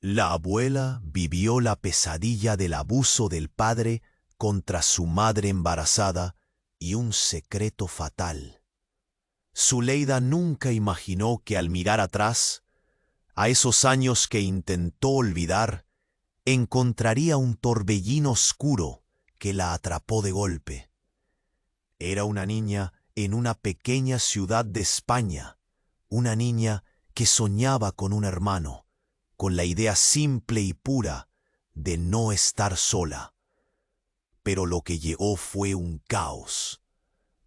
La abuela vivió la pesadilla del abuso del padre contra su madre embarazada y un secreto fatal. Zuleida nunca imaginó que al mirar atrás, a esos años que intentó olvidar, encontraría un torbellino oscuro que la atrapó de golpe. Era una niña en una pequeña ciudad de España, una niña que soñaba con un hermano, con la idea simple y pura de no estar sola. Pero lo que llegó fue un caos.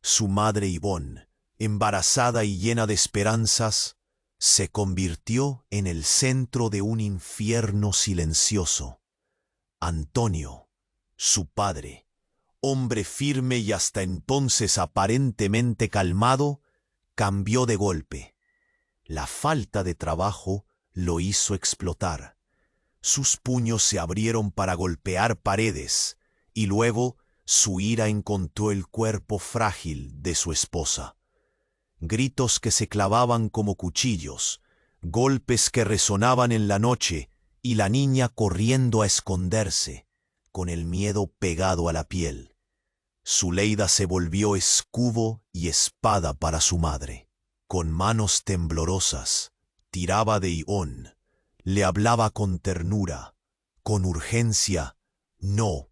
Su madre Ivonne, embarazada y llena de esperanzas, se convirtió en el centro de un infierno silencioso. Antonio, su padre, hombre firme y hasta entonces aparentemente calmado, cambió de golpe. La falta de trabajo lo hizo explotar. Sus puños se abrieron para golpear paredes, y luego su ira encontró el cuerpo frágil de su esposa. Gritos que se clavaban como cuchillos, golpes que resonaban en la noche, y la niña corriendo a esconderse, con el miedo pegado a la piel. Zuleida se volvió escudo y espada para su madre. Con manos temblorosas, tiraba de Ivonne, le hablaba con ternura, con urgencia, no,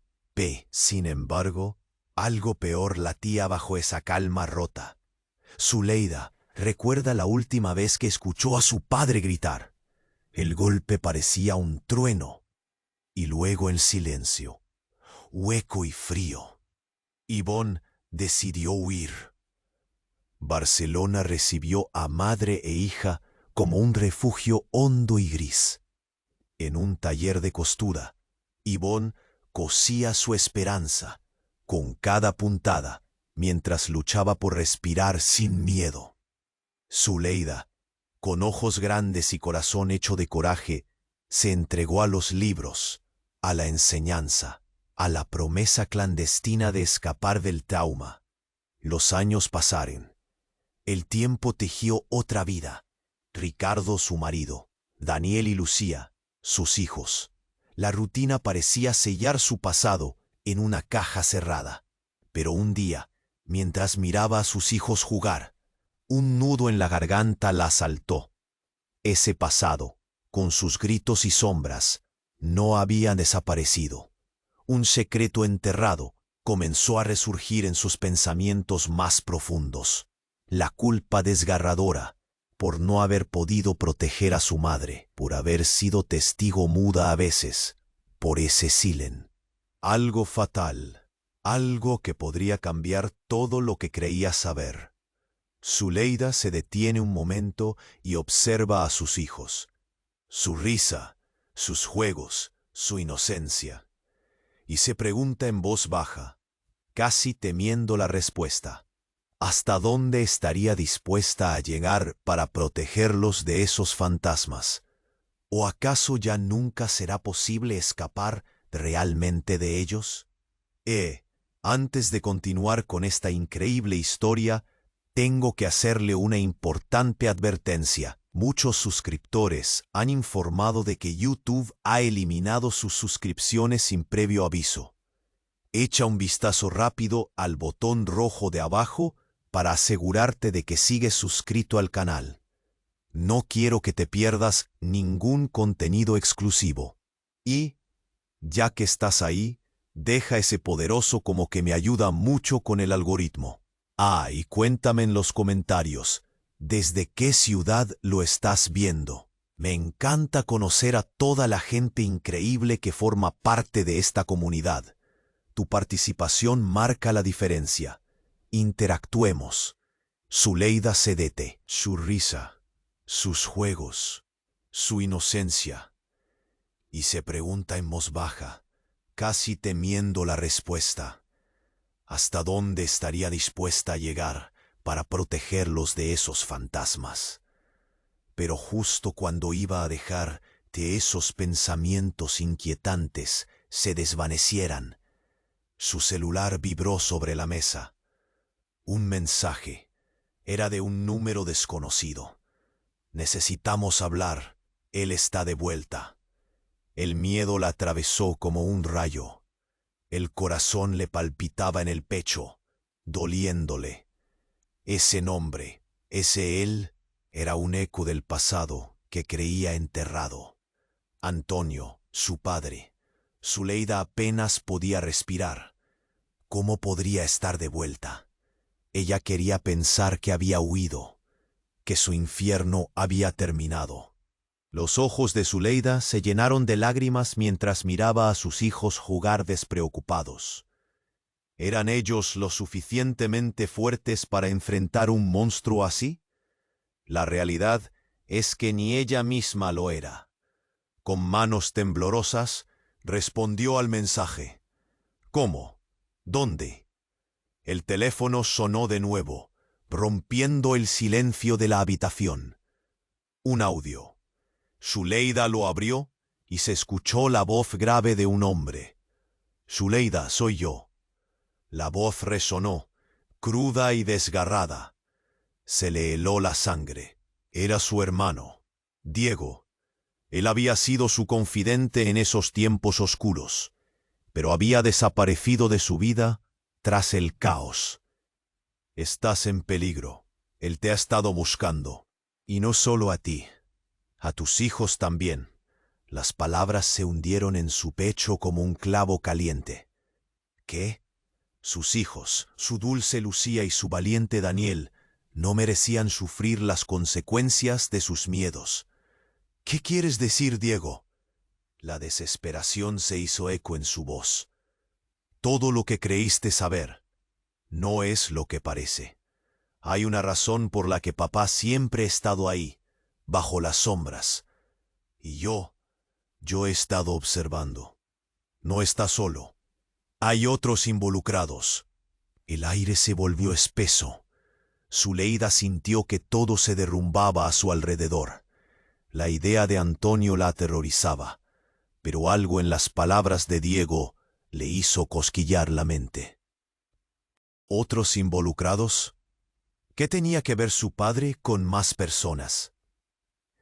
Sin embargo, algo peor latía bajo esa calma rota. Zuleida recuerda la última vez que escuchó a su padre gritar. El golpe parecía un trueno, y luego el silencio, hueco y frío. Ivonne decidió huir. Barcelona recibió a madre e hija como un refugio hondo y gris. En un taller de costura, Ivonne cosía su esperanza con cada puntada mientras luchaba por respirar sin miedo. Zuleida, con ojos grandes y corazón hecho de coraje, se entregó a los libros, a la enseñanza, a la promesa clandestina de escapar del trauma. Los años pasaron. El tiempo tejió otra vida. Ricardo, su marido, Daniel y Lucía, sus hijos. La rutina parecía sellar su pasado en una caja cerrada. Pero un día, mientras miraba a sus hijos jugar, un nudo en la garganta la asaltó. Ese pasado, con sus gritos y sombras, no había desaparecido. Un secreto enterrado comenzó a resurgir en sus pensamientos más profundos. La culpa desgarradora por no haber podido proteger a su madre, por haber sido testigo muda a veces, por ese silen. Algo fatal, algo que podría cambiar todo lo que creía saber. Zuleida se detiene un momento y observa a sus hijos. Su risa, sus juegos, su inocencia. Y se pregunta en voz baja, casi temiendo la respuesta. ¿Hasta dónde estaría dispuesta a llegar para protegerlos de esos fantasmas? ¿O acaso ya nunca será posible escapar realmente de ellos? Antes de continuar con esta increíble historia, tengo que hacerle una importante advertencia. Muchos suscriptores han informado de que YouTube ha eliminado sus suscripciones sin previo aviso. Echa un vistazo rápido al botón rojo de abajo para asegurarte de que sigues suscrito al canal. No quiero que te pierdas ningún contenido exclusivo. Y, ya que estás ahí, deja ese poderoso como que me ayuda mucho con el algoritmo. Y cuéntame en los comentarios, ¿desde qué ciudad lo estás viendo? Me encanta conocer a toda la gente increíble que forma parte de esta comunidad. Tu participación marca la diferencia. Interactuemos. Zuleida cedete, su risa, sus juegos, su inocencia. Y se pregunta en voz baja, casi temiendo la respuesta. ¿Hasta dónde estaría dispuesta a llegar para protegerlos de esos fantasmas? Pero justo cuando iba a dejar que esos pensamientos inquietantes se desvanecieran, su celular vibró sobre la mesa. Un mensaje. Era de un número desconocido. Necesitamos hablar. Él está de vuelta. El miedo la atravesó como un rayo. El corazón le palpitaba en el pecho, doliéndole. Ese nombre, ese él, era un eco del pasado que creía enterrado. Antonio, su padre. Zuleida apenas podía respirar. ¿Cómo podría estar de vuelta? Ella quería pensar que había huido, que su infierno había terminado. Los ojos de Zuleida se llenaron de lágrimas mientras miraba a sus hijos jugar despreocupados. ¿Eran ellos lo suficientemente fuertes para enfrentar un monstruo así? La realidad es que ni ella misma lo era. Con manos temblorosas, respondió al mensaje. ¿Cómo? ¿Dónde? El teléfono sonó de nuevo, rompiendo el silencio de la habitación. Un audio. Zuleida lo abrió y se escuchó la voz grave de un hombre. «Zuleida, soy yo». La voz resonó, cruda y desgarrada. Se le heló la sangre. Era su hermano, Diego. Él había sido su confidente en esos tiempos oscuros, pero había desaparecido de su vida tras el caos. Estás en peligro. Él te ha estado buscando. Y no solo a ti, a tus hijos también. Las palabras se hundieron en su pecho como un clavo caliente. ¿Qué? Sus hijos, su dulce Lucía y su valiente Daniel, no merecían sufrir las consecuencias de sus miedos. ¿Qué quieres decir, Diego? La desesperación se hizo eco en su voz. Todo lo que creíste saber no es lo que parece. Hay una razón por la que papá siempre ha estado ahí, bajo las sombras. Y yo he estado observando. No está solo. Hay otros involucrados. El aire se volvió espeso. Zuleida sintió que todo se derrumbaba a su alrededor. La idea de Antonio la aterrorizaba, pero algo en las palabras de Diego le hizo cosquillar la mente. ¿Otros involucrados? ¿Qué tenía que ver su padre con más personas?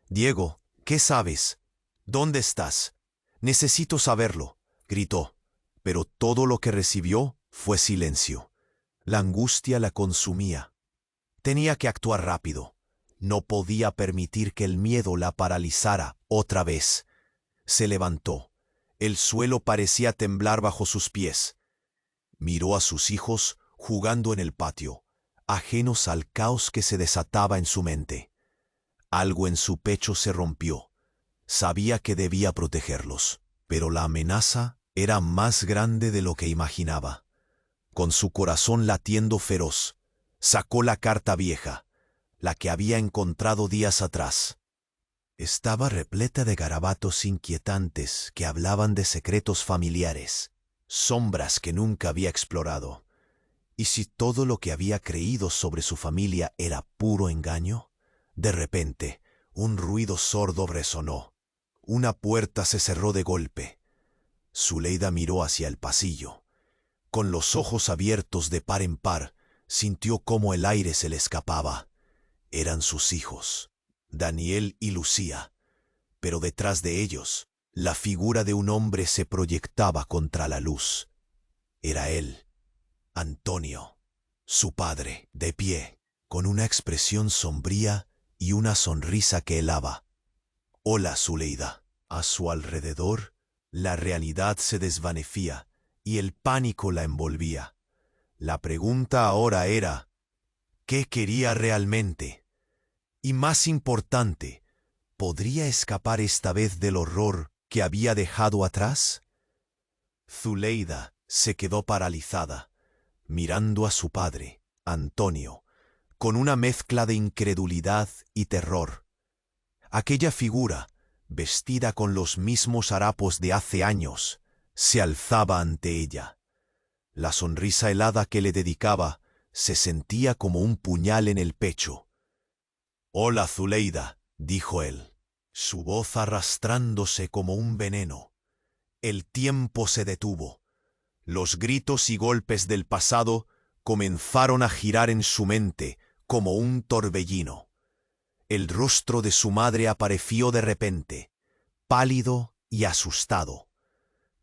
«Diego, ¿qué sabes? ¿Dónde estás? Necesito saberlo», gritó, pero todo lo que recibió fue silencio. La angustia la consumía. Tenía que actuar rápido. No podía permitir que el miedo la paralizara otra vez. Se levantó. El suelo parecía temblar bajo sus pies. Miró a sus hijos jugando en el patio, ajenos al caos que se desataba en su mente. Algo en su pecho se rompió. Sabía que debía protegerlos, pero la amenaza era más grande de lo que imaginaba. Con su corazón latiendo feroz, sacó la carta vieja, la que había encontrado días atrás. Estaba repleta de garabatos inquietantes que hablaban de secretos familiares, sombras que nunca había explorado. ¿Y si todo lo que había creído sobre su familia era puro engaño? De repente, un ruido sordo resonó. Una puerta se cerró de golpe. Zuleida miró hacia el pasillo. Con los ojos abiertos de par en par, sintió cómo el aire se le escapaba. Eran sus hijos, Daniel y Lucía. Pero detrás de ellos, la figura de un hombre se proyectaba contra la luz. Era él, Antonio, su padre, de pie, con una expresión sombría y una sonrisa que helaba. «Hola, Zuleida». A su alrededor, la realidad se desvanecía y el pánico la envolvía. La pregunta ahora era, ¿qué quería realmente? Y más importante, ¿podría escapar esta vez del horror que había dejado atrás? Zuleida se quedó paralizada, mirando a su padre, Antonio, con una mezcla de incredulidad y terror. Aquella figura, vestida con los mismos harapos de hace años, se alzaba ante ella. La sonrisa helada que le dedicaba se sentía como un puñal en el pecho. «Hola, Zuleida», dijo él, su voz arrastrándose como un veneno. El tiempo se detuvo. Los gritos y golpes del pasado comenzaron a girar en su mente como un torbellino. El rostro de su madre apareció de repente, pálido y asustado.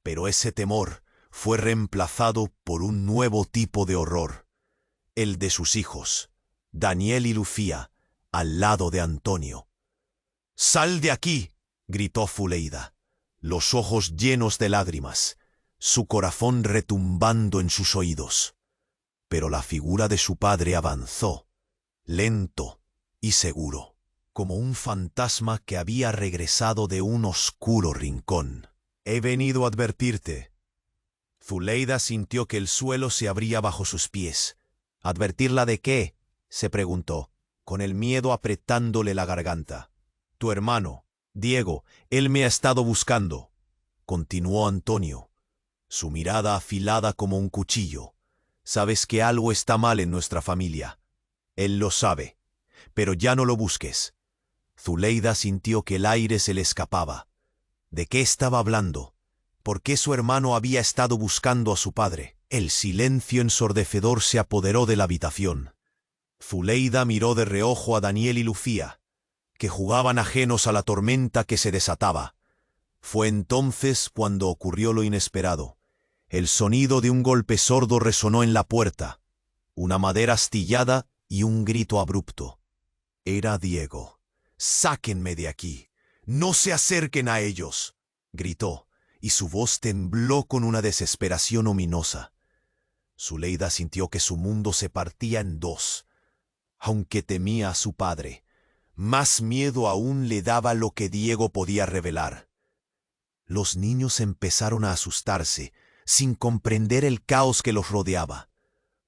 Pero ese temor fue reemplazado por un nuevo tipo de horror, el de sus hijos, Daniel y Lucía, al lado de Antonio. «¡Sal de aquí!», gritó Zuleida, los ojos llenos de lágrimas, su corazón retumbando en sus oídos. Pero la figura de su padre avanzó, lento y seguro, como un fantasma que había regresado de un oscuro rincón. «He venido a advertirte». Zuleida sintió que el suelo se abría bajo sus pies. «¿Advertirla de qué?», se preguntó, con el miedo apretándole la garganta. «Tu hermano, Diego, él me ha estado buscando», continuó Antonio, su mirada afilada como un cuchillo. «Sabes que algo está mal en nuestra familia. Él lo sabe, pero ya no lo busques». Zuleida sintió que el aire se le escapaba. ¿De qué estaba hablando? ¿Por qué su hermano había estado buscando a su padre? El silencio ensordecedor se apoderó de la habitación. Zuleida miró de reojo a Daniel y Lucía, que jugaban ajenos a la tormenta que se desataba. Fue entonces cuando ocurrió lo inesperado. El sonido de un golpe sordo resonó en la puerta, una madera astillada y un grito abrupto. Era Diego. «¡Sáquenme de aquí! ¡No se acerquen a ellos!», gritó, y su voz tembló con una desesperación ominosa. Zuleida sintió que su mundo se partía en dos. Aunque temía a su padre, más miedo aún le daba lo que Diego podía revelar. Los niños empezaron a asustarse, sin comprender el caos que los rodeaba.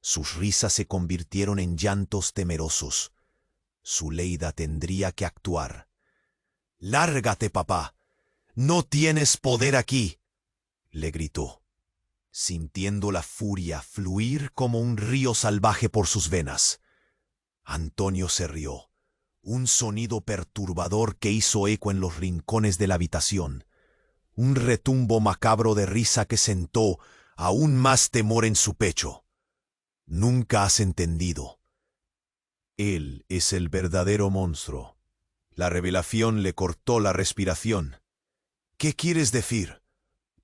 Sus risas se convirtieron en llantos temerosos. Zuleida tendría que actuar. «¡Lárgate, papá! ¡No tienes poder aquí!», le gritó, sintiendo la furia fluir como un río salvaje por sus venas. Antonio se rió, un sonido perturbador que hizo eco en los rincones de la habitación, un retumbo macabro de risa que sentó aún más temor en su pecho. «Nunca has entendido. Él es el verdadero monstruo». La revelación le cortó la respiración. «¿Qué quieres decir?»,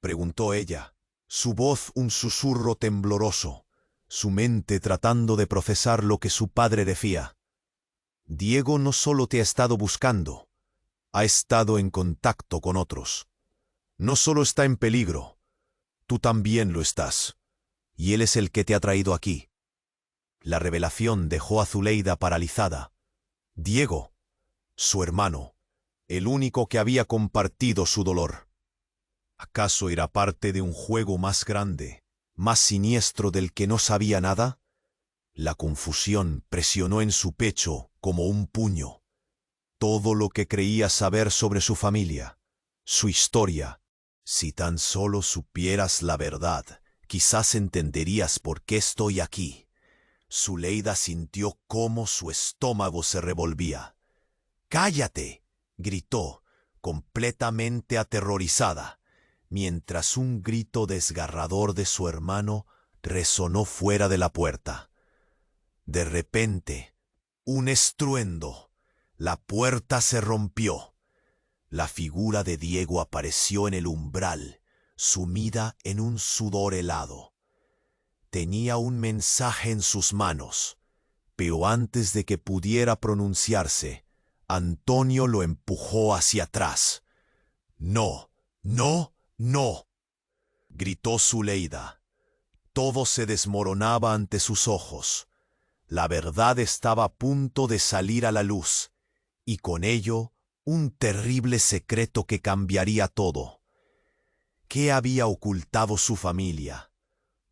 preguntó ella, su voz un susurro tembloroso, su mente tratando de procesar lo que su padre decía. «Diego no solo te ha estado buscando, ha estado en contacto con otros. No solo está en peligro, tú también lo estás, y él es el que te ha traído aquí». La revelación dejó a Zuleida paralizada. Diego, su hermano, el único que había compartido su dolor. ¿Acaso era parte de un juego más grande, más siniestro del que no sabía nada? La confusión presionó en su pecho como un puño. Todo lo que creía saber sobre su familia, su historia. Si tan solo supieras la verdad, quizás entenderías por qué estoy aquí. Zuleida sintió cómo su estómago se revolvía. «¡Cállate!», gritó, completamente aterrorizada, mientras un grito desgarrador de su hermano resonó fuera de la puerta. De repente, un estruendo. La puerta se rompió. La figura de Diego apareció en el umbral, sumida en un sudor helado. Tenía un mensaje en sus manos, pero antes de que pudiera pronunciarse, Antonio lo empujó hacia atrás. «¡No, no, no!», gritó Zuleida. Todo se desmoronaba ante sus ojos. La verdad estaba a punto de salir a la luz, y con ello un terrible secreto que cambiaría todo. ¿Qué había ocultado su familia?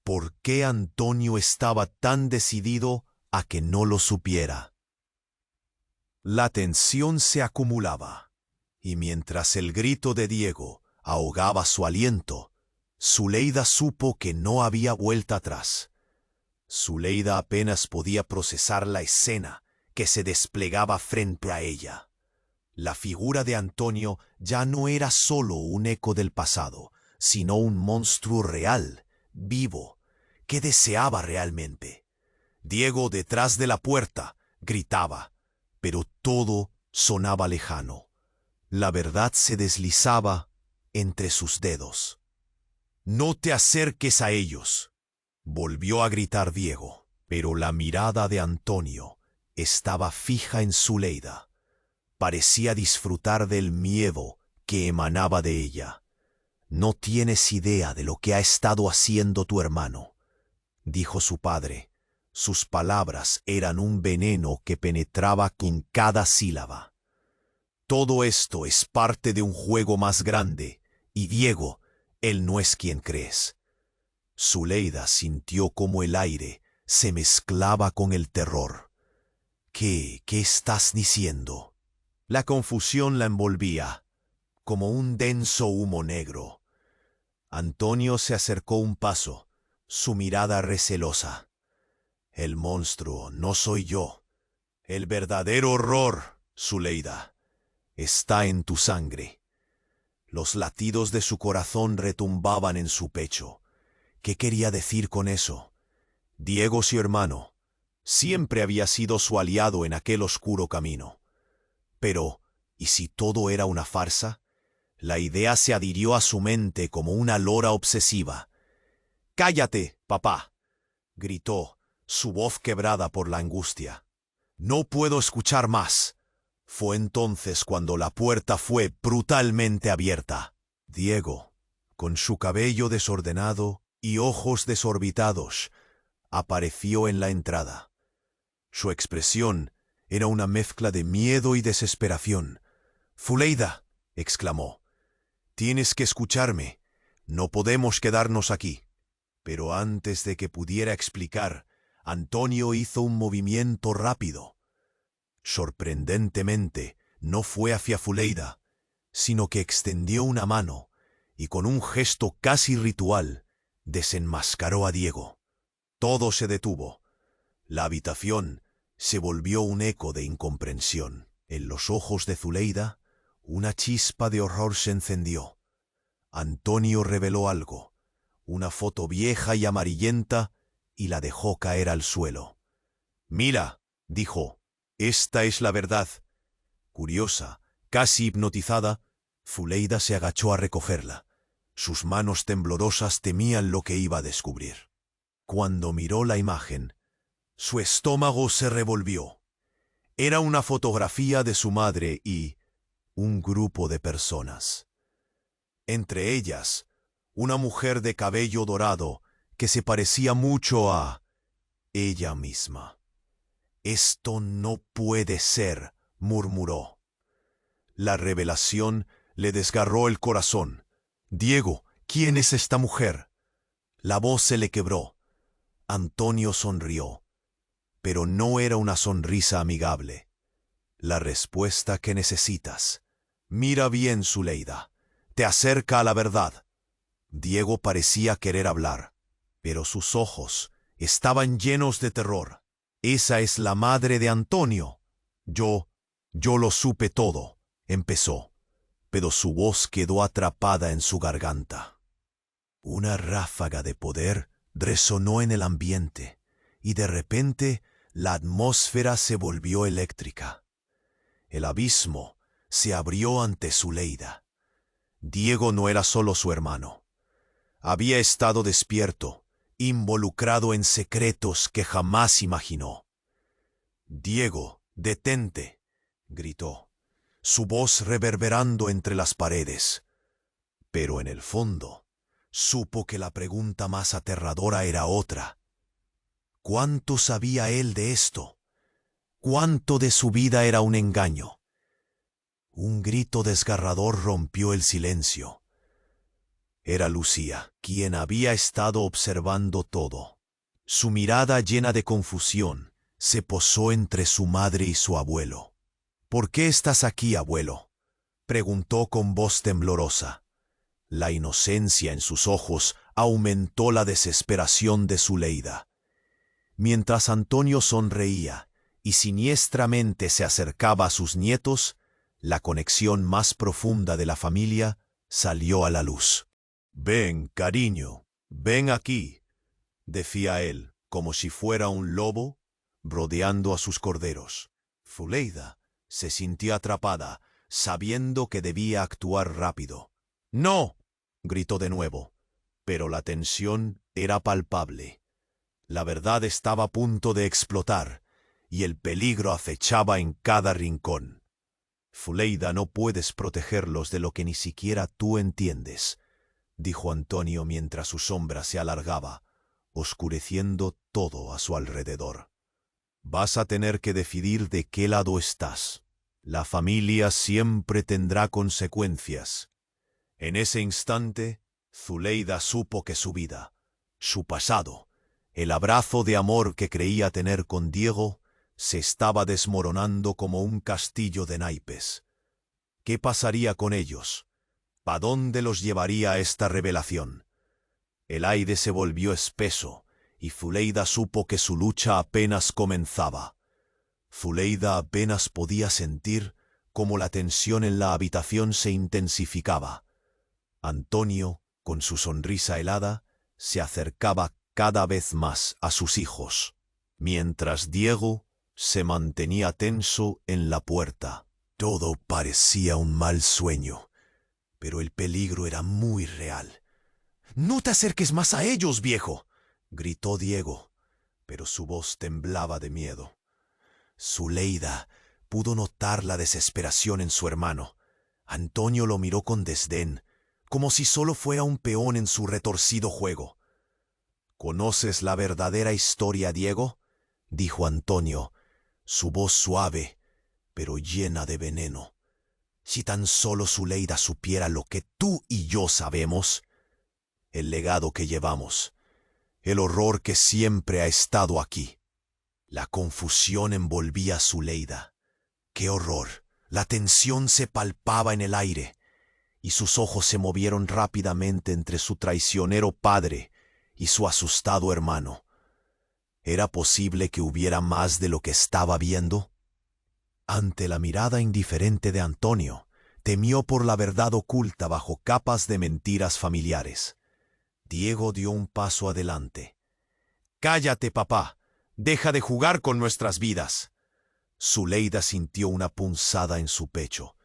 ¿Por qué Antonio estaba tan decidido a que no lo supiera? La tensión se acumulaba, y mientras el grito de Diego ahogaba su aliento, Zuleida supo que no había vuelta atrás. Zuleida apenas podía procesar la escena que se desplegaba frente a ella. La figura de Antonio ya no era solo un eco del pasado, sino un monstruo real, vivo, que deseaba realmente. Diego, detrás de la puerta, gritaba, pero todo sonaba lejano. La verdad se deslizaba entre sus dedos. «No te acerques a ellos», volvió a gritar Diego, pero la mirada de Antonio estaba fija en Zuleida. Parecía disfrutar del miedo que emanaba de ella. «No tienes idea de lo que ha estado haciendo tu hermano», dijo su padre. Sus palabras eran un veneno que penetraba con cada sílaba. «Todo esto es parte de un juego más grande, y Diego, él no es quien crees». Zuleida sintió como el aire se mezclaba con el terror. ¿Qué estás diciendo? La confusión la envolvía, como un denso humo negro. Antonio se acercó un paso, su mirada recelosa. «El monstruo no soy yo. El verdadero horror, Zuleida, está en tu sangre». Los latidos de su corazón retumbaban en su pecho. ¿Qué quería decir con eso? Diego, su hermano, siempre había sido su aliado en aquel oscuro camino. Pero, ¿y si todo era una farsa? La idea se adhirió a su mente como una lora obsesiva. «¡Cállate, papá!», gritó, su voz quebrada por la angustia. «No puedo escuchar más». Fue entonces cuando la puerta fue brutalmente abierta. Diego, con su cabello desordenado y ojos desorbitados, apareció en la entrada. Su expresión era una mezcla de miedo y desesperación. «Zuleida», exclamó, «tienes que escucharme. No podemos quedarnos aquí». Pero antes de que pudiera explicar, Antonio hizo un movimiento rápido. Sorprendentemente, no fue hacia Zuleida, sino que extendió una mano y con un gesto casi ritual desenmascaró a Diego. Todo se detuvo. La habitación se volvió un eco de incomprensión. En los ojos de Zuleida, una chispa de horror se encendió. Antonio reveló algo, una foto vieja y amarillenta, y la dejó caer al suelo. «Mira», dijo, «esta es la verdad». Curiosa, casi hipnotizada, Zuleida se agachó a recogerla. Sus manos temblorosas temían lo que iba a descubrir. Cuando miró la imagen, su estómago se revolvió. Era una fotografía de su madre y un grupo de personas. Entre ellas, una mujer de cabello dorado que se parecía mucho a ella misma. «Esto no puede ser», murmuró. La revelación le desgarró el corazón. «Diego, ¿quién es esta mujer?». La voz se le quebró. Antonio sonrió, pero no era una sonrisa amigable. «La respuesta que necesitas. Mira bien, Zuleida. Te acerca a la verdad». Diego parecía querer hablar, pero sus ojos estaban llenos de terror. «Esa es la madre de Antonio». Yo lo supe todo», empezó, pero su voz quedó atrapada en su garganta. Una ráfaga de poder resonó en el ambiente, y de repente la atmósfera se volvió eléctrica. El abismo se abrió ante Zuleida. Diego no era solo su hermano. Había estado despierto, involucrado en secretos que jamás imaginó. «Diego, detente», gritó, su voz reverberando entre las paredes. Pero en el fondo, supo que la pregunta más aterradora era otra. ¿Cuánto sabía él de esto? ¿Cuánto de su vida era un engaño? Un grito desgarrador rompió el silencio. Era Lucía, quien había estado observando todo. Su mirada llena de confusión se posó entre su madre y su abuelo. «¿Por qué estás aquí, abuelo?», preguntó con voz temblorosa. La inocencia en sus ojos aumentó la desesperación de Zuleida. Mientras Antonio sonreía y siniestramente se acercaba a sus nietos, la conexión más profunda de la familia salió a la luz. «Ven, cariño, ven aquí», decía él, como si fuera un lobo rodeando a sus corderos. Zuleida se sintió atrapada, sabiendo que debía actuar rápido. No, gritó de nuevo, pero la tensión era palpable. La verdad estaba a punto de explotar, y el peligro acechaba en cada rincón. Zuleida, no puedes protegerlos de lo que ni siquiera tú entiendes, dijo Antonio mientras su sombra se alargaba, oscureciendo todo a su alrededor. Vas a tener que decidir de qué lado estás. La familia siempre tendrá consecuencias. En ese instante, Zuleida supo que su vida, su pasado, el abrazo de amor que creía tener con Diego, se estaba desmoronando como un castillo de naipes. ¿Qué pasaría con ellos? ¿A dónde los llevaría esta revelación? El aire se volvió espeso, y Zuleida supo que su lucha apenas comenzaba. Zuleida apenas podía sentir cómo la tensión en la habitación se intensificaba. Antonio, con su sonrisa helada, se acercaba cada vez más a sus hijos, mientras Diego se mantenía tenso en la puerta. Todo parecía un mal sueño, pero el peligro era muy real. «¡No te acerques más a ellos, viejo!», gritó Diego, pero su voz temblaba de miedo. Zuleida pudo notar la desesperación en su hermano. Antonio lo miró con desdén, como si solo fuera un peón en su retorcido juego. «¿Conoces la verdadera historia, Diego?», dijo Antonio, su voz suave, pero llena de veneno. «Si tan solo Zuleida supiera lo que tú y yo sabemos, el legado que llevamos, el horror que siempre ha estado aquí». La confusión envolvía a Zuleida. ¡Qué horror! La tensión se palpaba en el aire, y sus ojos se movieron rápidamente entre su traicionero padre y su asustado hermano. ¿Era posible que hubiera más de lo que estaba viendo? Ante la mirada indiferente de Antonio, temió por la verdad oculta bajo capas de mentiras familiares. Diego dio un paso adelante. «Cállate, papá. Deja de jugar con nuestras vidas». Zuleida sintió una punzada en su pecho.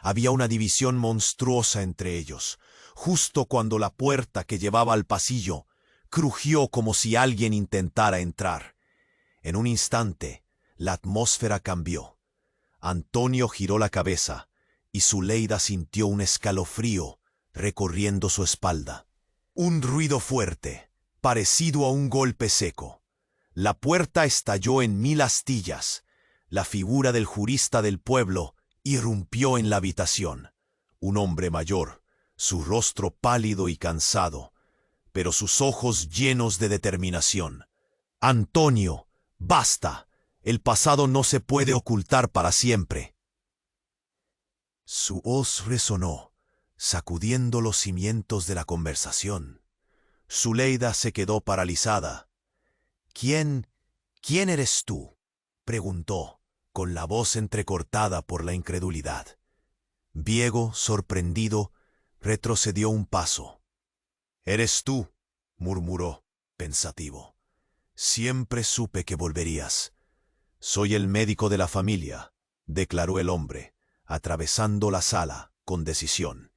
Había una división monstruosa entre ellos, justo cuando la puerta que llevaba al pasillo crujió como si alguien intentara entrar. En un instante, la atmósfera cambió. Antonio giró la cabeza, y Zuleida sintió un escalofrío recorriendo su espalda. Un ruido fuerte, parecido a un golpe seco. La puerta estalló en 1000 astillas. La figura del jurista del pueblo irrumpió en la habitación. Un hombre mayor, su rostro pálido y cansado, pero sus ojos llenos de determinación. «Antonio, basta. El pasado no se puede ocultar para siempre». Su voz resonó, sacudiendo los cimientos de la conversación. Zuleida se quedó paralizada. «¿Quién eres tú?», preguntó, con la voz entrecortada por la incredulidad. Diego, sorprendido, retrocedió un paso. «Eres tú», murmuró, pensativo. «Siempre supe que volverías». «Soy el médico de la familia», declaró el hombre, atravesando la sala con decisión.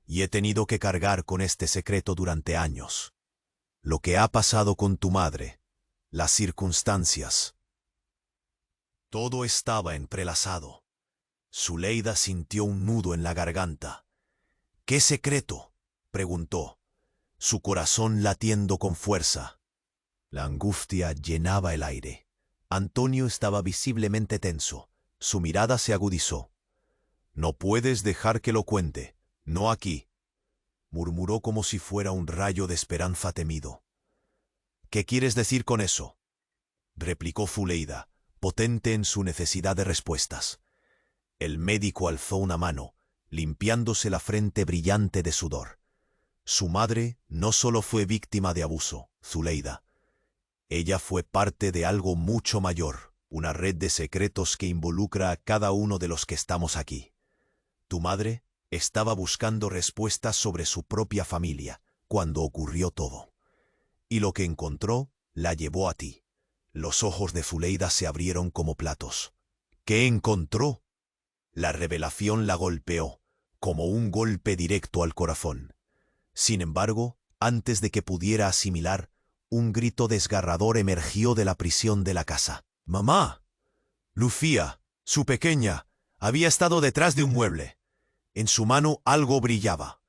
«Y he tenido que cargar con este secreto durante años. Lo que ha pasado con tu madre, las circunstancias». Todo estaba entrelazado. Zuleida sintió un nudo en la garganta. «¿Qué secreto?», preguntó, su corazón latiendo con fuerza. La angustia llenaba el aire. Antonio estaba visiblemente tenso. Su mirada se agudizó. «No puedes dejar que lo cuente, no aquí», murmuró como si fuera un rayo de esperanza temido. «¿Qué quieres decir con eso?», replicó Zuleida, potente en su necesidad de respuestas. El médico alzó una mano, limpiándose la frente brillante de sudor. Su madre no solo fue víctima de abuso, Zuleida. Ella fue parte de algo mucho mayor, una red de secretos que involucra a cada uno de los que estamos aquí. Tu madre estaba buscando respuestas sobre su propia familia cuando ocurrió todo. Y lo que encontró la llevó a ti. Los ojos de Zuleida se abrieron como platos. ¿Qué encontró? La revelación la golpeó, como un golpe directo al corazón. Sin embargo, antes de que pudiera asimilar, un grito desgarrador emergió de la prisión de la casa. ¡Mamá! Lucía, su pequeña, había estado detrás de un mueble. En su mano algo brillaba.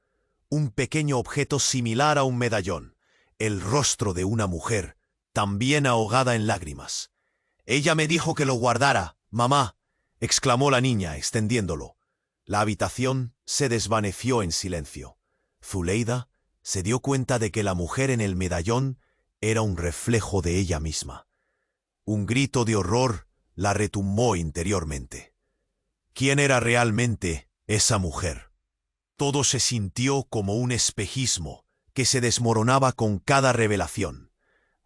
Un pequeño objeto similar a un medallón. El rostro de una mujer, también ahogada en lágrimas. «Ella me dijo que lo guardara, mamá», exclamó la niña, extendiéndolo. La habitación se desvaneció en silencio. Zuleida se dio cuenta de que la mujer en el medallón era un reflejo de ella misma. Un grito de horror la retumbó interiormente. ¿Quién era realmente esa mujer? Todo se sintió como un espejismo que se desmoronaba con cada revelación.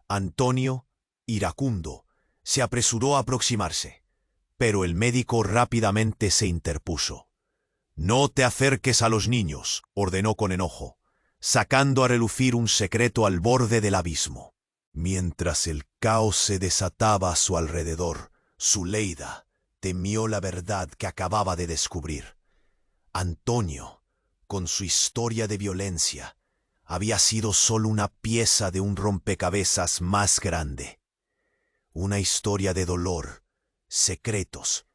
Antonio, iracundo, se apresuró a aproximarse, pero el médico rápidamente se interpuso. «No te acerques a los niños», ordenó con enojo, sacando a relucir un secreto al borde del abismo. Mientras el caos se desataba a su alrededor, Zuleida temió la verdad que acababa de descubrir. Antonio, con su historia de violencia, había sido solo una pieza de un rompecabezas más grande. Una historia de dolor, secretos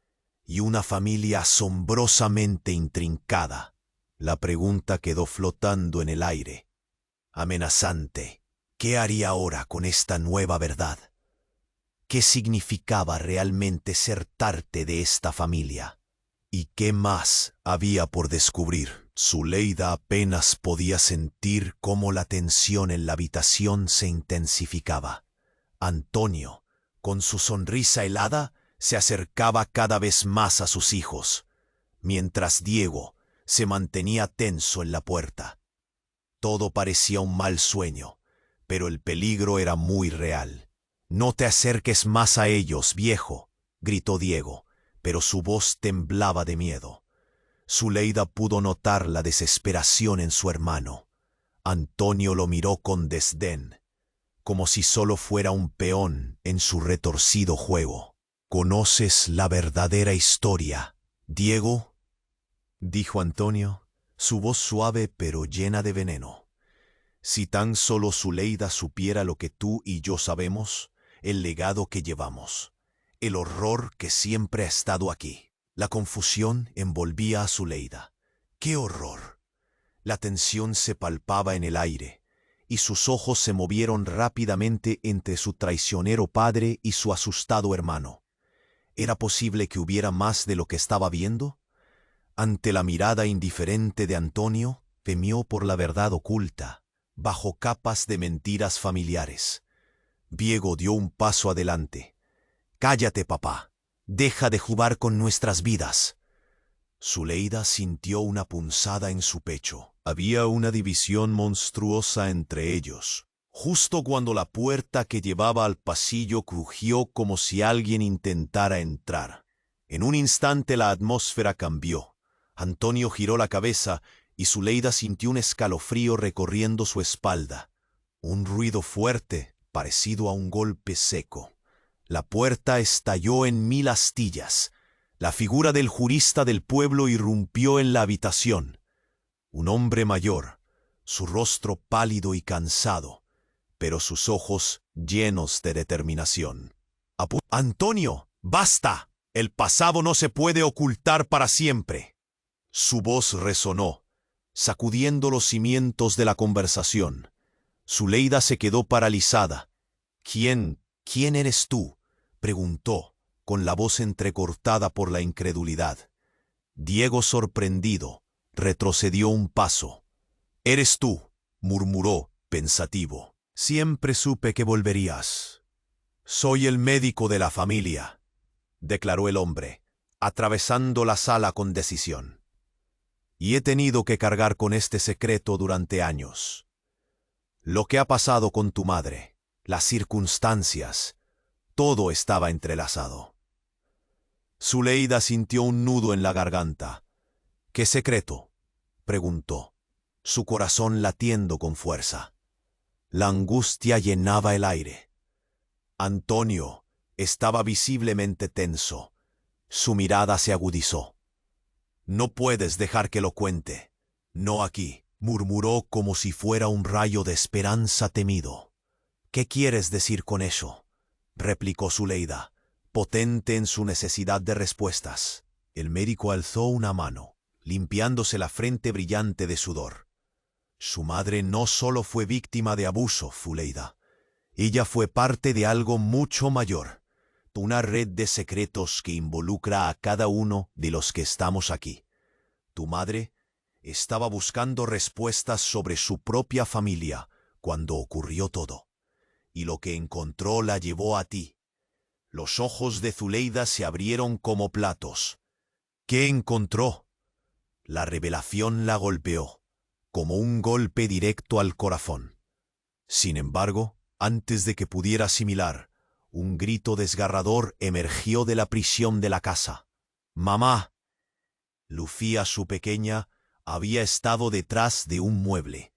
y una familia asombrosamente intrincada. La pregunta quedó flotando en el aire, amenazante. ¿Qué haría ahora con esta nueva verdad? ¿Qué significaba realmente ser parte de esta familia? ¿Y qué más había por descubrir? Zuleida apenas podía sentir cómo la tensión en la habitación se intensificaba. Antonio, con su sonrisa helada, se acercaba cada vez más a sus hijos, mientras Diego se mantenía tenso en la puerta. Todo parecía un mal sueño, pero el peligro era muy real. «No te acerques más a ellos, viejo», gritó Diego, pero su voz temblaba de miedo. Zuleida pudo notar la desesperación en su hermano. Antonio lo miró con desdén, como si solo fuera un peón en su retorcido juego. «¿Conoces la verdadera historia, Diego?», dijo Antonio, su voz suave pero llena de veneno. «Si tan solo Zuleida supiera lo que tú y yo sabemos, el legado que llevamos, el horror que siempre ha estado aquí». La confusión envolvía a Zuleida. ¡Qué horror! La tensión se palpaba en el aire, y sus ojos se movieron rápidamente entre su traicionero padre y su asustado hermano. ¿Era posible que hubiera más de lo que estaba viendo? Ante la mirada indiferente de Antonio, temió por la verdad oculta, bajo capas de mentiras familiares. Diego dio un paso adelante. «Cállate, papá. Deja de jugar con nuestras vidas». Zuleida sintió una punzada en su pecho. Había una división monstruosa entre ellos. Justo cuando la puerta que llevaba al pasillo crujió como si alguien intentara entrar. En un instante la atmósfera cambió. Antonio giró la cabeza y Zuleida sintió un escalofrío recorriendo su espalda. Un ruido fuerte, parecido a un golpe seco. La puerta estalló en 1000 astillas. La figura del jurista del pueblo irrumpió en la habitación. Un hombre mayor, su rostro pálido y cansado, pero sus ojos llenos de determinación. «Antonio, basta. El pasado no se puede ocultar para siempre». Su voz resonó, sacudiendo los cimientos de la conversación. Zuleida se quedó paralizada. «¿Quién eres tú?», preguntó, con la voz entrecortada por la incredulidad. Diego, sorprendido, retrocedió un paso. «Eres tú», murmuró, pensativo. «Siempre supe que volverías». «Soy el médico de la familia», declaró el hombre, atravesando la sala con decisión. «Y he tenido que cargar con este secreto durante años. Lo que ha pasado con tu madre, las circunstancias, todo estaba entrelazado». Zuleida sintió un nudo en la garganta. «¿Qué secreto?», preguntó, su corazón latiendo con fuerza. La angustia llenaba el aire. Antonio estaba visiblemente tenso. Su mirada se agudizó. No puedes dejar que lo cuente. No aquí, murmuró como si fuera un rayo de esperanza temido. ¿Qué quieres decir con eso?, replicó Zuleida, potente en su necesidad de respuestas. El médico alzó una mano, limpiándose la frente brillante de sudor. Su madre no solo fue víctima de abuso, Zuleida. Ella fue parte de algo mucho mayor, una red de secretos que involucra a cada uno de los que estamos aquí. Tu madre estaba buscando respuestas sobre su propia familia cuando ocurrió todo, y lo que encontró la llevó a ti. Los ojos de Zuleida se abrieron como platos. ¿Qué encontró? La revelación la golpeó, como un golpe directo al corazón. Sin embargo, antes de que pudiera asimilar, un grito desgarrador emergió de la prisión de la casa. ¡Mamá! Lucía, su pequeña, había estado detrás de un mueble.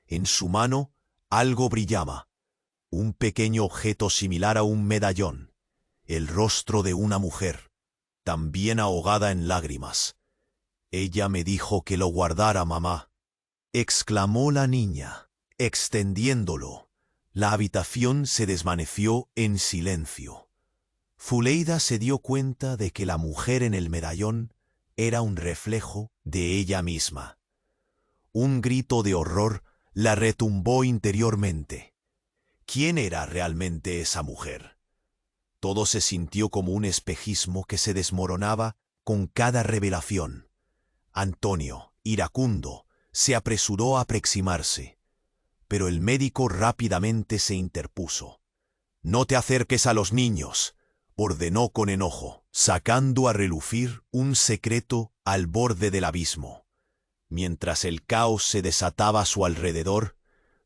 En su mano algo brillaba, un pequeño objeto similar a un medallón, el rostro de una mujer, también ahogada en lágrimas. Ella me dijo que lo guardara, mamá, exclamó la niña, extendiéndolo. La habitación se desvaneció en silencio. Zuleida se dio cuenta de que la mujer en el medallón era un reflejo de ella misma. Un grito de horror la retumbó interiormente. ¿Quién era realmente esa mujer? Todo se sintió como un espejismo que se desmoronaba con cada revelación. Antonio, iracundo, se apresuró a aproximarse, pero el médico rápidamente se interpuso. «No te acerques a los niños», ordenó con enojo, sacando a relucir un secreto al borde del abismo. Mientras el caos se desataba a su alrededor,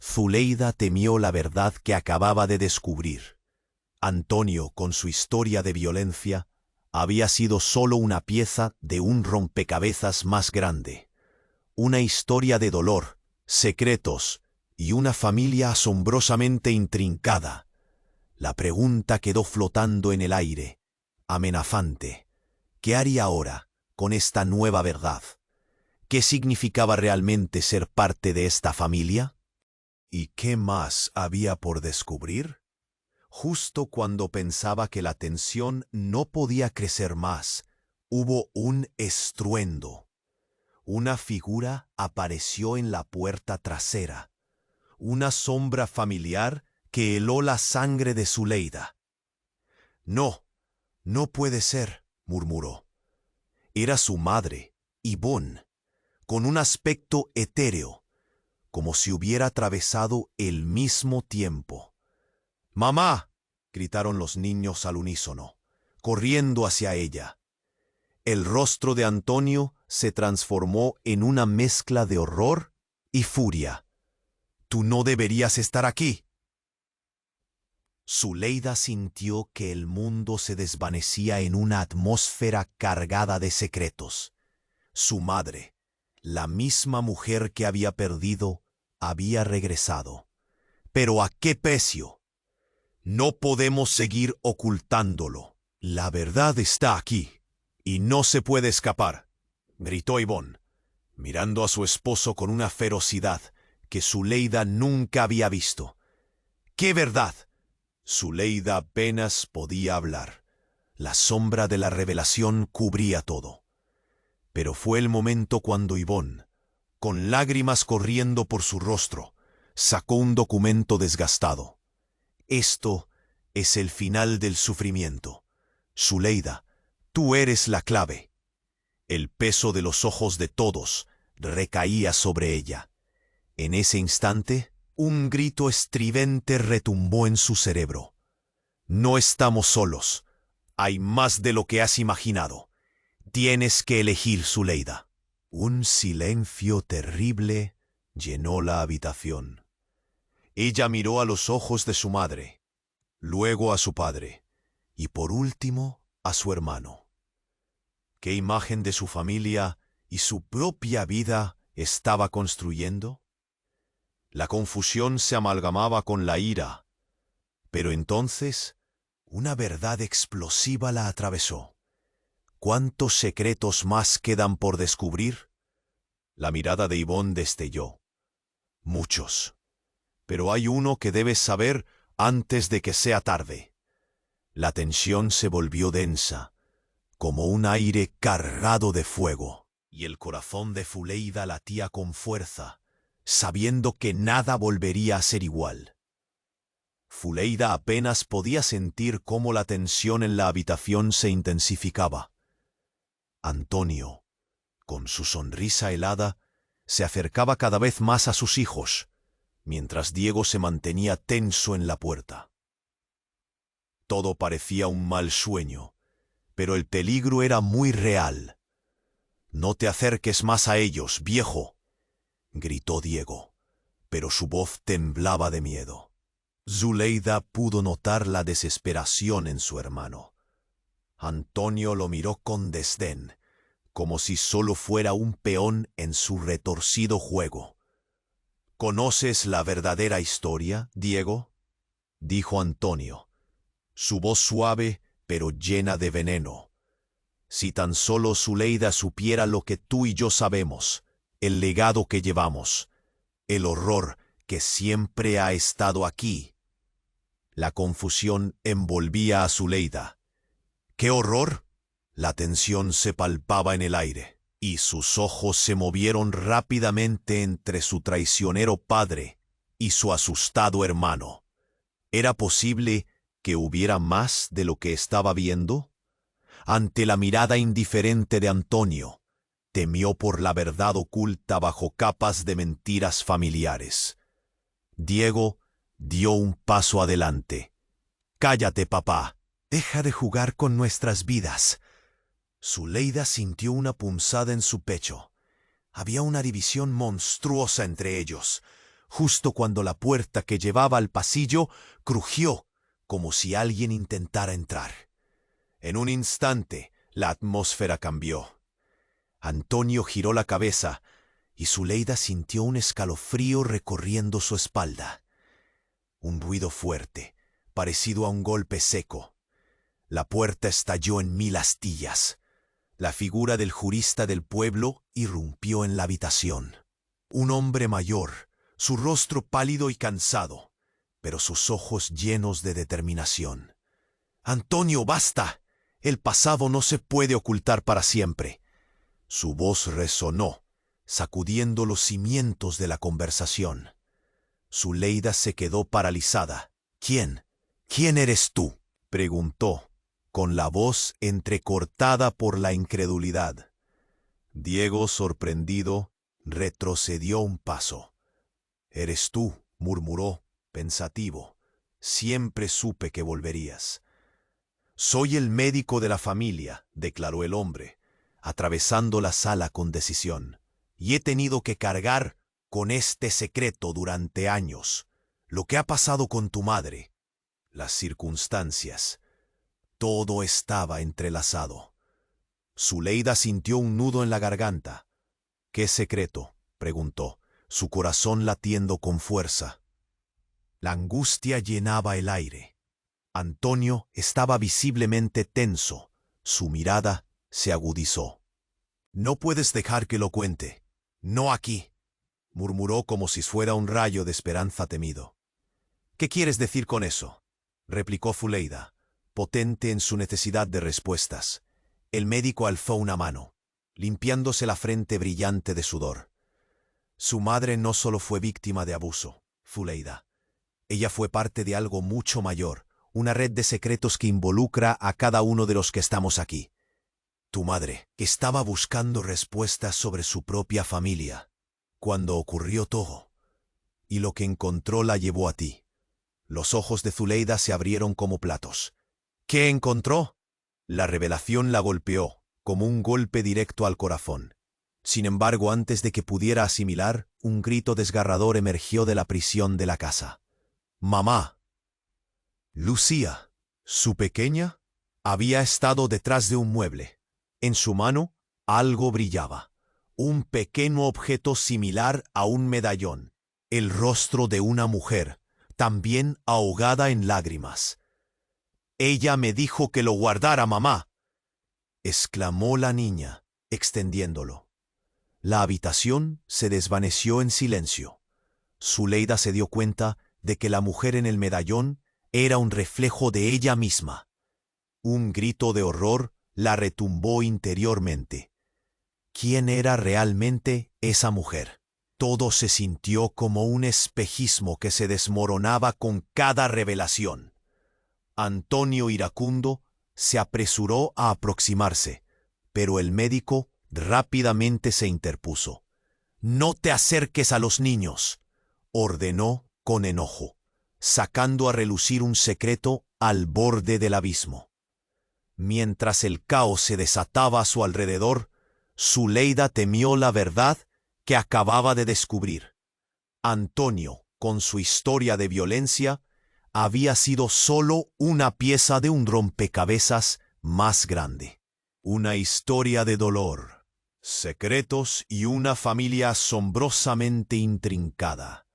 Zuleida temió la verdad que acababa de descubrir. Antonio, con su historia de violencia, había sido solo una pieza de un rompecabezas más grande. Una historia de dolor, secretos y una familia asombrosamente intrincada. La pregunta quedó flotando en el aire, amenazante. ¿Qué haría ahora con esta nueva verdad? ¿Qué significaba realmente ser parte de esta familia? ¿Y qué más había por descubrir? Justo cuando pensaba que la tensión no podía crecer más, hubo un estruendo. Una figura apareció en la puerta trasera, una sombra familiar que heló la sangre de Zuleida. «No, no puede ser», murmuró. Era su madre, Ivonne, con un aspecto etéreo, como si hubiera atravesado el mismo tiempo. «¡Mamá!», gritaron los niños al unísono, corriendo hacia ella. El rostro de Antonio se transformó en una mezcla de horror y furia. «¡Tú no deberías estar aquí!». Zuleida sintió que el mundo se desvanecía en una atmósfera cargada de secretos. Su madre, la misma mujer que había perdido, había regresado. ¿Pero a qué precio? No podemos seguir ocultándolo. La verdad está aquí, y no se puede escapar, gritó Ivonne, mirando a su esposo con una ferocidad que Zuleida nunca había visto. ¿Qué verdad? Zuleida apenas podía hablar. La sombra de la revelación cubría todo. Pero fue el momento cuando Ivonne, con lágrimas corriendo por su rostro, sacó un documento desgastado. «Esto es el final del sufrimiento. Zuleida, tú eres la clave». El peso de los ojos de todos recaía sobre ella. En ese instante, un grito estridente retumbó en su cerebro. «No estamos solos. Hay más de lo que has imaginado. Tienes que elegir, Zuleida». Un silencio terrible llenó la habitación. Ella miró a los ojos de su madre, luego a su padre, y por último a su hermano. ¿Qué imagen de su familia y su propia vida estaba construyendo? La confusión se amalgamaba con la ira, pero entonces una verdad explosiva la atravesó. ¿Cuántos secretos más quedan por descubrir? La mirada de Yvonne destelló. Muchos. Pero hay uno que debes saber antes de que sea tarde. La tensión se volvió densa, como un aire cargado de fuego, y el corazón de Fuleida latía con fuerza, sabiendo que nada volvería a ser igual. Fuleida apenas podía sentir cómo la tensión en la habitación se intensificaba. Antonio, con su sonrisa helada, se acercaba cada vez más a sus hijos, mientras Diego se mantenía tenso en la puerta. Todo parecía un mal sueño, pero el peligro era muy real. «No te acerques más a ellos, viejo», gritó Diego, pero su voz temblaba de miedo. Zuleida pudo notar la desesperación en su hermano. Antonio lo miró con desdén, como si solo fuera un peón en su retorcido juego. «¿Conoces la verdadera historia, Diego?», dijo Antonio, su voz suave pero llena de veneno. «Si tan solo Zuleida supiera lo que tú y yo sabemos, el legado que llevamos, el horror que siempre ha estado aquí». La confusión envolvía a Zuleida. «¿Qué horror?». La tensión se palpaba en el aire, y sus ojos se movieron rápidamente entre su traicionero padre y su asustado hermano. ¿Era posible que hubiera más de lo que estaba viendo? Ante la mirada indiferente de Antonio, temió por la verdad oculta bajo capas de mentiras familiares. Diego dio un paso adelante. «Cállate, papá. Deja de jugar con nuestras vidas». Zuleida sintió una punzada en su pecho. Había una división monstruosa entre ellos, justo cuando la puerta que llevaba al pasillo crujió como si alguien intentara entrar. En un instante, la atmósfera cambió. Antonio giró la cabeza y Zuleida sintió un escalofrío recorriendo su espalda. Un ruido fuerte, parecido a un golpe seco. La puerta estalló en 1000 astillas. La figura del jurista del pueblo irrumpió en la habitación. Un hombre mayor, su rostro pálido y cansado, pero sus ojos llenos de determinación. «Antonio, basta. El pasado no se puede ocultar para siempre». Su voz resonó, sacudiendo los cimientos de la conversación. Zuleida se quedó paralizada. «¿Quién? ¿Quién eres tú?», preguntó, con la voz entrecortada por la incredulidad. Diego, sorprendido, retrocedió un paso. «Eres tú», murmuró, pensativo. «Siempre supe que volverías». «Soy el médico de la familia», declaró el hombre, atravesando la sala con decisión. «Y he tenido que cargar con este secreto durante años. Lo que ha pasado con tu madre, las circunstancias, todo estaba entrelazado». Zuleida sintió un nudo en la garganta. «¿Qué secreto?», preguntó, su corazón latiendo con fuerza. La angustia llenaba el aire. Antonio estaba visiblemente tenso. Su mirada se agudizó. «No puedes dejar que lo cuente. No aquí», murmuró como si fuera un rayo de esperanza temido. «¿Qué quieres decir con eso?», replicó Fuleida, potente en su necesidad de respuestas. El médico alzó una mano, limpiándose la frente brillante de sudor. «Su madre no solo fue víctima de abuso, Fuleida. Ella fue parte de algo mucho mayor, una red de secretos que involucra a cada uno de los que estamos aquí. Tu madre estaba buscando respuestas sobre su propia familia cuando ocurrió todo, y lo que encontró la llevó a ti». Los ojos de Zuleida se abrieron como platos. «¿Qué encontró?». La revelación la golpeó, como un golpe directo al corazón. Sin embargo, antes de que pudiera asimilar, un grito desgarrador emergió de la prisión de la casa. «¡Mamá!». Lucía, su pequeña, había estado detrás de un mueble. En su mano, algo brillaba. Un pequeño objeto similar a un medallón. El rostro de una mujer, también ahogada en lágrimas. «Ella me dijo que lo guardara, mamá». exclamó la niña, extendiéndolo. La habitación se desvaneció en silencio. Zuleida se dio cuenta de que la mujer en el medallón era un reflejo de ella misma. Un grito de horror la retumbó interiormente. ¿Quién era realmente esa mujer? Todo se sintió como un espejismo que se desmoronaba con cada revelación. Antonio iracundo se apresuró a aproximarse, pero el médico rápidamente se interpuso. «No te acerques a los niños», ordenó con enojo, sacando a relucir un secreto al borde del abismo. Mientras el caos se desataba a su alrededor, Zuleida temió la verdad que acababa de descubrir. Antonio, con su historia de violencia, había sido solo una pieza de un rompecabezas más grande. Una historia de dolor, secretos y una familia asombrosamente intrincada.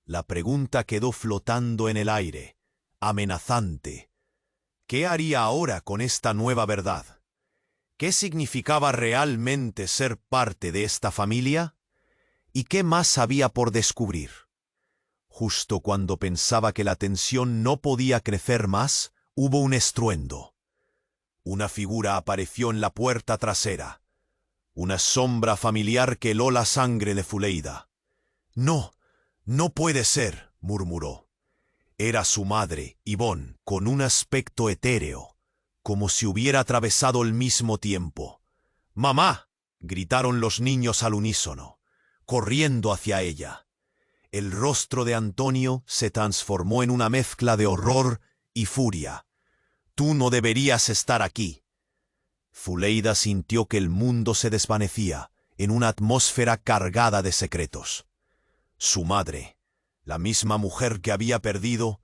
La pregunta quedó flotando en el aire, amenazante. ¿Qué haría ahora con esta nueva verdad? ¿Qué significaba realmente ser parte de esta familia? ¿Y qué más había por descubrir? Justo cuando pensaba que la tensión no podía crecer más, hubo un estruendo. Una figura apareció en la puerta trasera. Una sombra familiar que heló la sangre de Zuleida. «No, no puede ser», murmuró. Era su madre, Yvonne, con un aspecto etéreo, como si hubiera atravesado el mismo tiempo. «¡Mamá!», gritaron los niños al unísono, corriendo hacia ella. El rostro de Antonio se transformó en una mezcla de horror y furia. «Tú no deberías estar aquí». Zuleida sintió que el mundo se desvanecía en una atmósfera cargada de secretos. Su madre, la misma mujer que había perdido,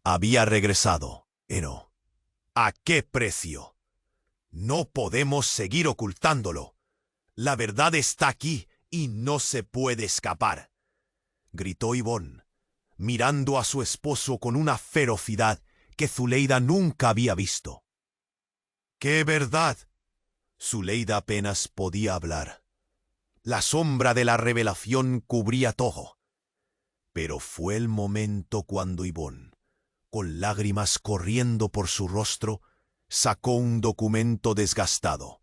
había regresado. Pero, ¿a qué precio? No podemos seguir ocultándolo. La verdad está aquí y no se puede escapar, gritó Yvonne, mirando a su esposo con una ferocidad que Zuleida nunca había visto. «¿Qué verdad?». Zuleida apenas podía hablar. La sombra de la revelación cubría todo. Pero fue el momento cuando Yvonne, con lágrimas corriendo por su rostro, sacó un documento desgastado.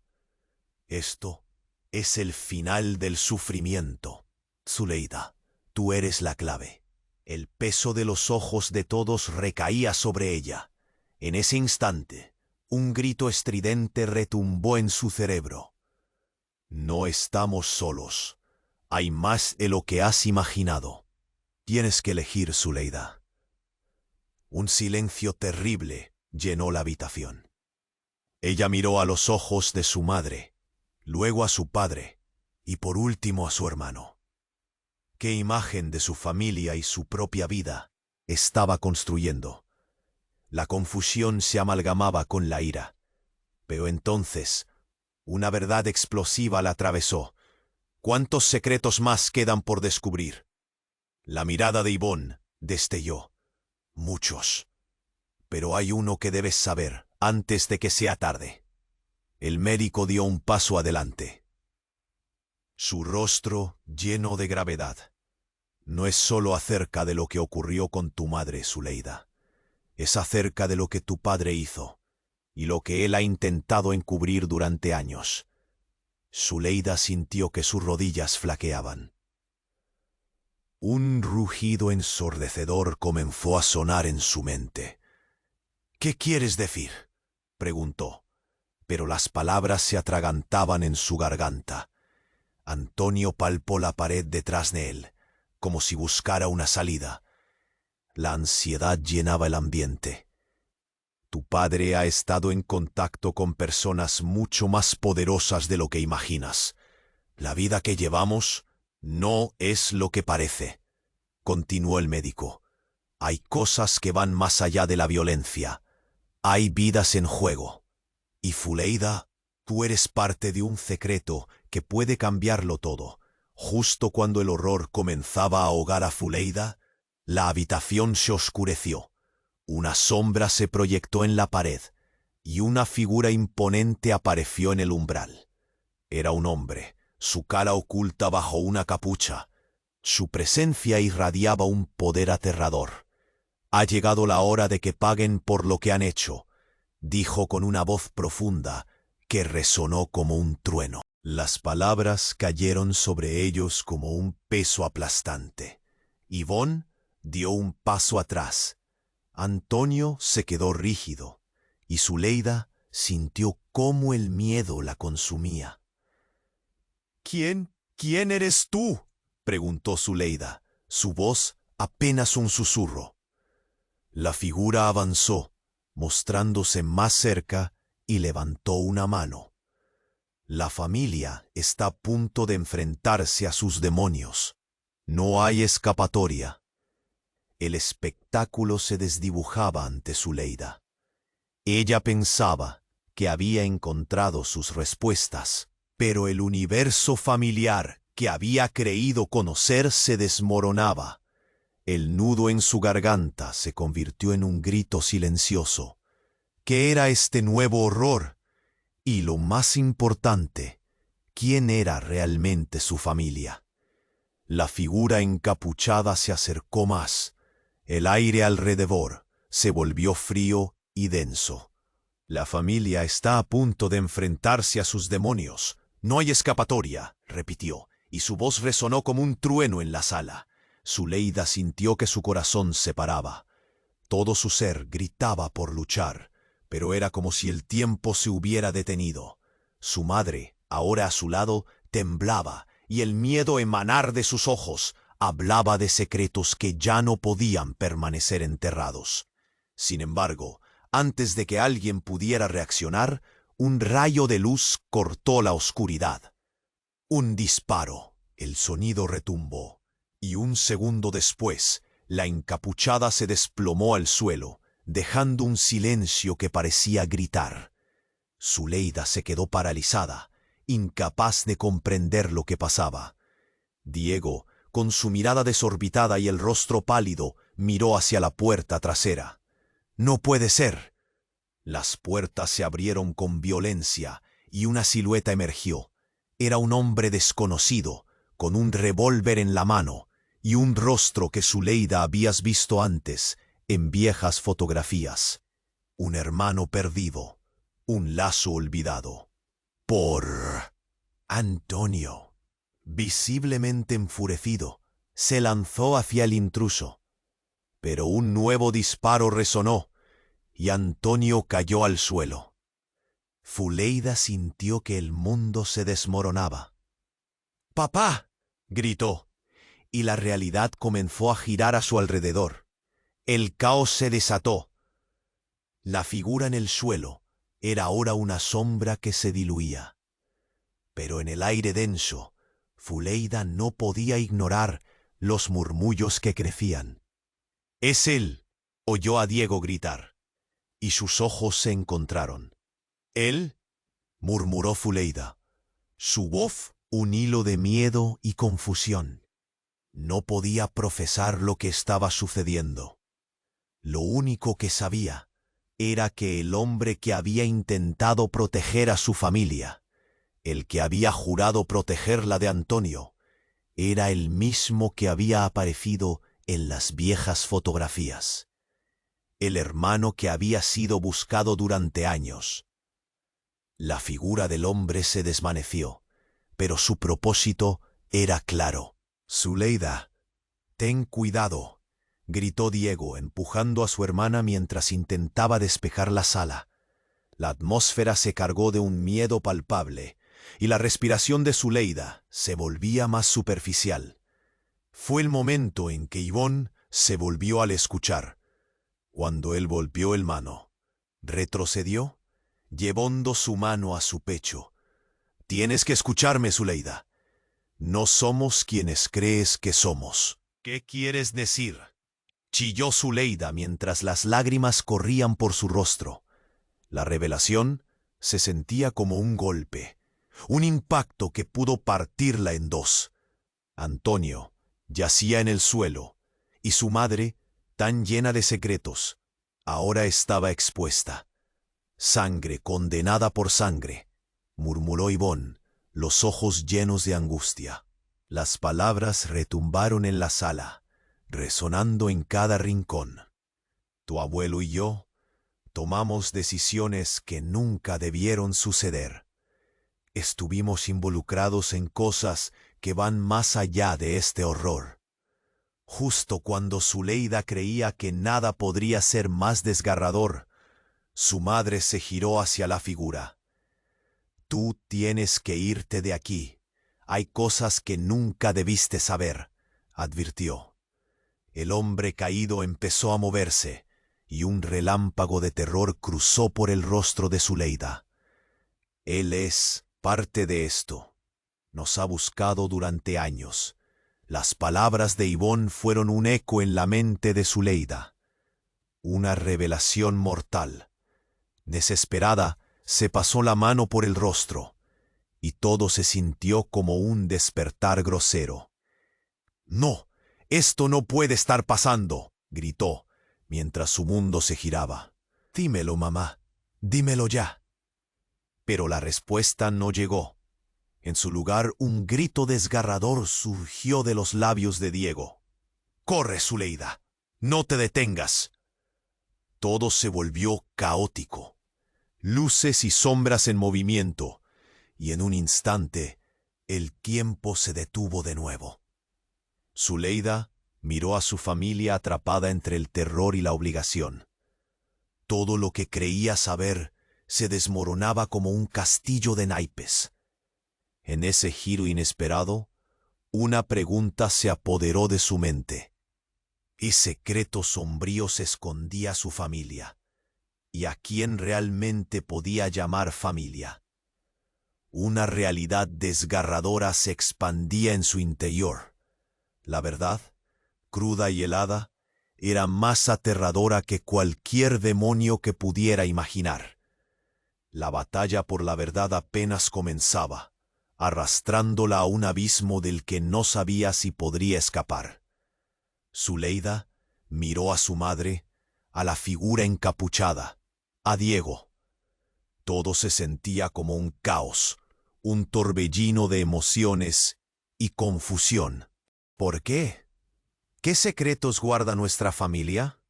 «Esto es el final del sufrimiento. Zuleida, tú eres la clave». El peso de los ojos de todos recaía sobre ella. En ese instante, un grito estridente retumbó en su cerebro. «No estamos solos. Hay más de lo que has imaginado. Tienes que elegir, Zuleida». Un silencio terrible llenó la habitación. Ella miró a los ojos de su madre, luego a su padre y por último a su hermano. ¿Qué imagen de su familia y su propia vida estaba construyendo? La confusión se amalgamaba con la ira. Pero entonces, una verdad explosiva la atravesó. ¿Cuántos secretos más quedan por descubrir? La mirada de Yvonne destelló. «Muchos. Pero hay uno que debes saber antes de que sea tarde». El médico dio un paso adelante, su rostro lleno de gravedad. «No es solo acerca de lo que ocurrió con tu madre, Zuleida. Es acerca de lo que tu padre hizo y lo que él ha intentado encubrir durante años». Zuleida sintió que sus rodillas flaqueaban. Un rugido ensordecedor comenzó a sonar en su mente. «¿Qué quieres decir?», preguntó, pero las palabras se atragantaban en su garganta. Antonio palpó la pared detrás de él, como si buscara una salida. La ansiedad llenaba el ambiente. «Tu padre ha estado en contacto con personas mucho más poderosas de lo que imaginas. La vida que llevamos no es lo que parece», continuó el médico. «Hay cosas que van más allá de la violencia. Hay vidas en juego. Y Zuleida, tú eres parte de un secreto que puede cambiarlo todo». Justo cuando el horror comenzaba a ahogar a Zuleida, la habitación se oscureció. Una sombra se proyectó en la pared. y una figura imponente apareció en el umbral. Era un hombre, su cara oculta bajo una capucha. Su presencia irradiaba un poder aterrador. «Ha llegado la hora de que paguen por lo que han hecho», dijo con una voz profunda que resonó como un trueno. Las palabras cayeron sobre ellos como un peso aplastante. Ivonne dio un paso atrás. Antonio se quedó rígido, y Zuleida sintió cómo el miedo la consumía. ¿Quién eres tú?», preguntó Zuleida, su voz apenas un susurro. La figura avanzó, mostrándose más cerca, y levantó una mano. «La familia está a punto de enfrentarse a sus demonios. No hay escapatoria». El espectáculo se desdibujaba ante Zuleida. Ella pensaba que había encontrado sus respuestas, pero el universo familiar que había creído conocer se desmoronaba. El nudo en su garganta se convirtió en un grito silencioso. ¿Qué era este nuevo horror? Y lo más importante, ¿quién era realmente su familia? La figura encapuchada se acercó más. El aire alrededor se volvió frío y denso. «La familia está a punto de enfrentarse a sus demonios. No hay escapatoria», repitió, y su voz resonó como un trueno en la sala. Zuleida sintió que su corazón se paraba. Todo su ser gritaba por luchar, pero era como si el tiempo se hubiera detenido. Su madre, ahora a su lado, temblaba, y el miedo emanar de sus ojos hablaba de secretos que ya no podían permanecer enterrados. Sin embargo, antes de que alguien pudiera reaccionar, un rayo de luz cortó la oscuridad. Un disparo, el sonido retumbó, y un segundo después, la encapuchada se desplomó al suelo, dejando un silencio que parecía gritar. Zuleida se quedó paralizada, incapaz de comprender lo que pasaba. Diego, con su mirada desorbitada y el rostro pálido, miró hacia la puerta trasera. «No puede ser». Las puertas se abrieron con violencia y una silueta emergió. Era un hombre desconocido, con un revólver en la mano y un rostro que Zuleida habías visto antes en viejas fotografías. Un hermano perdido, un lazo olvidado. «Por Antonio». Visiblemente enfurecido, se lanzó hacia el intruso. Pero un nuevo disparo resonó, y Antonio cayó al suelo. Zuleida sintió que el mundo se desmoronaba. «¡Papá!», gritó, y la realidad comenzó a girar a su alrededor. El caos se desató. La figura en el suelo era ahora una sombra que se diluía. Pero en el aire denso, Zuleida no podía ignorar los murmullos que crecían. «Es él», oyó a Diego gritar, y sus ojos se encontraron. «¿Él?», murmuró Zuleida, su voz un hilo de miedo y confusión. No podía profesar lo que estaba sucediendo. Lo único que sabía era que el hombre que había intentado proteger a su familia, el que había jurado protegerla de Antonio, era el mismo que había aparecido en las viejas fotografías. El hermano que había sido buscado durante años. La figura del hombre se desvaneció, pero su propósito era claro. «Zuleida, ten cuidado», gritó Diego, empujando a su hermana mientras intentaba despejar la sala. La atmósfera se cargó de un miedo palpable, y la respiración de Zuleida se volvía más superficial. Fue el momento en que Ivonne se volvió al escuchar. Cuando él volvió el mano, retrocedió, llevando su mano a su pecho. «Tienes que escucharme, Zuleida. No somos quienes crees que somos». «¿Qué quieres decir?», chilló Zuleida mientras las lágrimas corrían por su rostro. La revelación se sentía como un golpe, un impacto que pudo partirla en dos. Antonio yacía en el suelo, y su madre, tan llena de secretos, ahora estaba expuesta. Sangre condenada por sangre, murmuró Ivonne, los ojos llenos de angustia. Las palabras retumbaron en la sala, resonando en cada rincón. Tu abuelo y yo tomamos decisiones que nunca debieron suceder. Estuvimos involucrados en cosas que van más allá de este horror. Justo cuando Zuleida creía que nada podría ser más desgarrador, su madre se giró hacia la figura. Tú tienes que irte de aquí. Hay cosas que nunca debiste saber, advirtió. El hombre caído empezó a moverse, y un relámpago de terror cruzó por el rostro de Zuleida. Él es parte de esto. Nos ha buscado durante años. Las palabras de Ivonne fueron un eco en la mente de Zuleida. Una revelación mortal. Desesperada, se pasó la mano por el rostro, y todo se sintió como un despertar grosero. «No, esto no puede estar pasando», gritó, mientras su mundo se giraba. «Dímelo, mamá, dímelo ya». Pero la respuesta no llegó. En su lugar, un grito desgarrador surgió de los labios de Diego. «¡Corre, Zuleida! ¡No te detengas!». Todo se volvió caótico. Luces y sombras en movimiento, y en un instante el tiempo se detuvo de nuevo. Zuleida miró a su familia atrapada entre el terror y la obligación. Todo lo que creía saber se desmoronaba como un castillo de naipes. En ese giro inesperado, una pregunta se apoderó de su mente. ¿Qué secreto sombrío se escondía a su familia? ¿Y a quién realmente podía llamar familia? Una realidad desgarradora se expandía en su interior. La verdad, cruda y helada, era más aterradora que cualquier demonio que pudiera imaginar. La batalla por la verdad apenas comenzaba, arrastrándola a un abismo del que no sabía si podría escapar. Zuleida miró a su madre, a la figura encapuchada, a Diego. Todo se sentía como un caos, un torbellino de emociones y confusión. ¿Por qué? ¿Qué secretos guarda nuestra familia?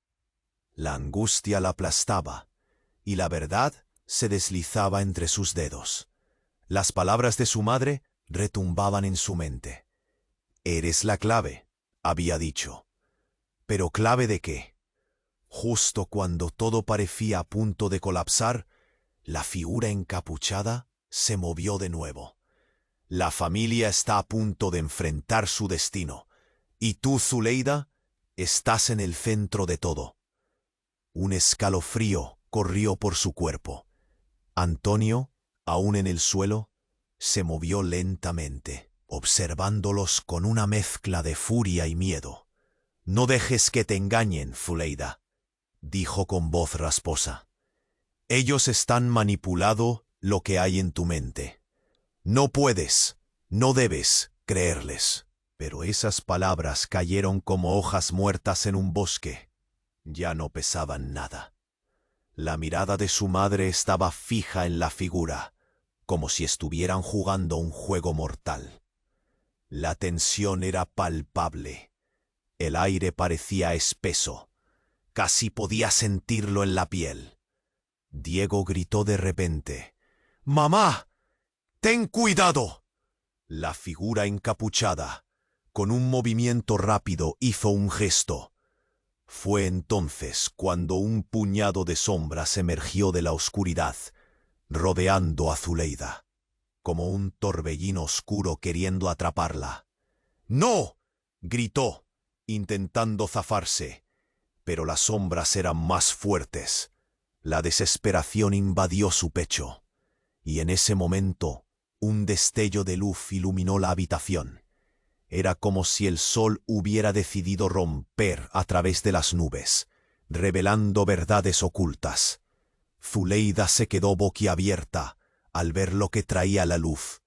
La angustia la aplastaba, y la verdad se deslizaba entre sus dedos. Las palabras de su madre retumbaban en su mente. «Eres la clave», había dicho. ¿Pero clave de qué? Justo cuando todo parecía a punto de colapsar, la figura encapuchada se movió de nuevo. La familia está a punto de enfrentar su destino, y tú, Zuleida, estás en el centro de todo. Un escalofrío corrió por su cuerpo. Antonio, aún en el suelo, se movió lentamente, observándolos con una mezcla de furia y miedo. «No dejes que te engañen, Zuleida», dijo con voz rasposa. «Ellos están manipulando lo que hay en tu mente. No puedes, no debes creerles». Pero esas palabras cayeron como hojas muertas en un bosque. Ya no pesaban nada. La mirada de su madre estaba fija en la figura, como si estuvieran jugando un juego mortal. La tensión era palpable. El aire parecía espeso. Casi podía sentirlo en la piel. Diego gritó de repente: «¡Mamá! ¡Ten cuidado!». La figura encapuchada, con un movimiento rápido, hizo un gesto. Fue entonces cuando un puñado de sombras emergió de la oscuridad, rodeando a Zuleida, como un torbellino oscuro queriendo atraparla. «¡No!», gritó, intentando zafarse, pero las sombras eran más fuertes. La desesperación invadió su pecho, y en ese momento un destello de luz iluminó la habitación. Era como si el sol hubiera decidido romper a través de las nubes, revelando verdades ocultas. Zuleida se quedó boquiabierta al ver lo que traía la luz: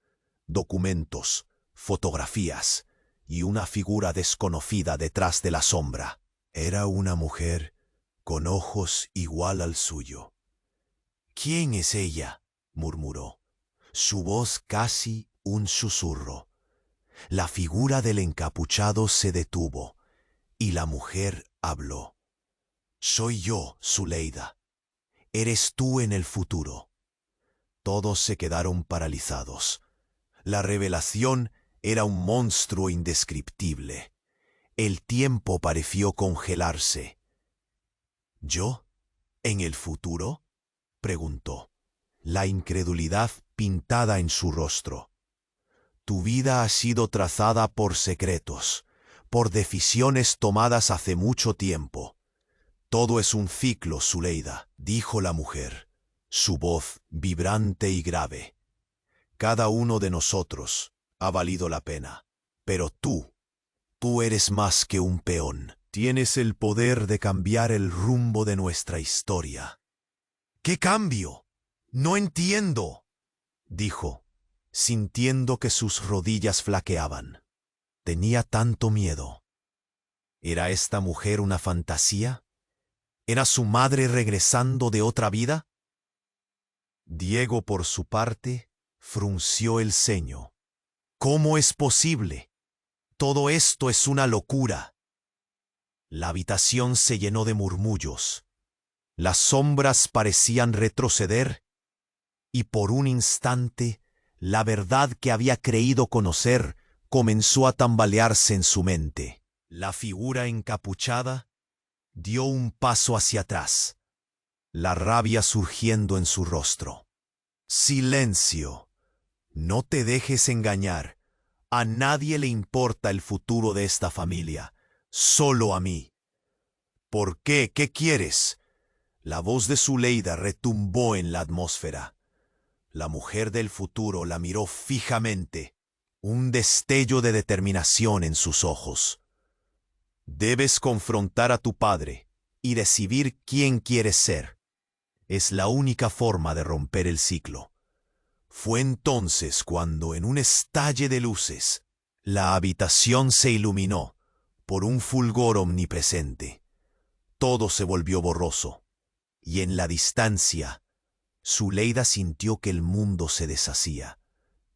documentos, fotografías y una figura desconocida detrás de la sombra. Era una mujer con ojos igual al suyo. ¿Quién es ella?, murmuró, su voz casi un susurro. La figura del encapuchado se detuvo, y la mujer habló. Soy yo, Zuleida. Eres tú en el futuro. Todos se quedaron paralizados. La revelación era un monstruo indescriptible. El tiempo pareció congelarse. ¿Yo? ¿En el futuro?, preguntó, la incredulidad pintada en su rostro. Tu vida ha sido trazada por secretos, por decisiones tomadas hace mucho tiempo. Todo es un ciclo, Zuleida, dijo la mujer, su voz vibrante y grave. Cada uno de nosotros ha valido la pena, pero tú eres más que un peón. Tienes el poder de cambiar el rumbo de nuestra historia. ¿Qué cambio? No entiendo, dijo, sintiendo que sus rodillas flaqueaban. Tenía tanto miedo. ¿Era esta mujer una fantasía? ¿Era su madre regresando de otra vida? Diego, por su parte, frunció el ceño. ¿Cómo es posible? Todo esto es una locura. La habitación se llenó de murmullos. Las sombras parecían retroceder, y por un instante, la verdad que había creído conocer comenzó a tambalearse en su mente. La figura encapuchada dio un paso hacia atrás, la rabia surgiendo en su rostro. Silencio. No te dejes engañar. A nadie le importa el futuro de esta familia, solo a mí. ¿Por qué? ¿Qué quieres? La voz de Zuleida retumbó en la atmósfera. La mujer del futuro la miró fijamente, un destello de determinación en sus ojos. Debes confrontar a tu padre y decidir quién quieres ser. Es la única forma de romper el ciclo. Fue entonces cuando, en un estalle de luces, la habitación se iluminó por un fulgor omnipresente. Todo se volvió borroso, y en la distancia, Zuleida sintió que el mundo se deshacía.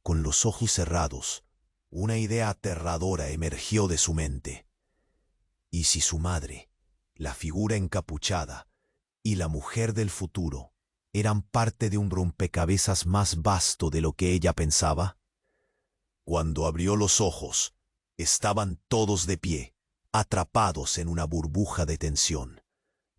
Con los ojos cerrados, una idea aterradora emergió de su mente. ¿Y si su madre, la figura encapuchada, y la mujer del futuro eran parte de un rompecabezas más vasto de lo que ella pensaba? Cuando abrió los ojos, estaban todos de pie, atrapados en una burbuja de tensión.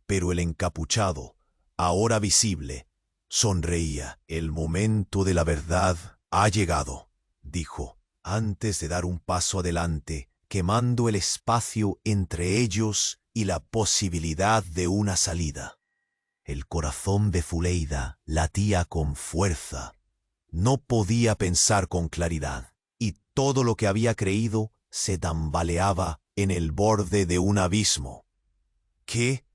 Pero el encapuchado, ahora visible, sonreía. El momento de la verdad ha llegado, dijo, antes de dar un paso adelante, quemando el espacio entre ellos y la posibilidad de una salida. El corazón de Zuleida latía con fuerza. No podía pensar con claridad, y todo lo que había creído se tambaleaba en el borde de un abismo. ¿Qué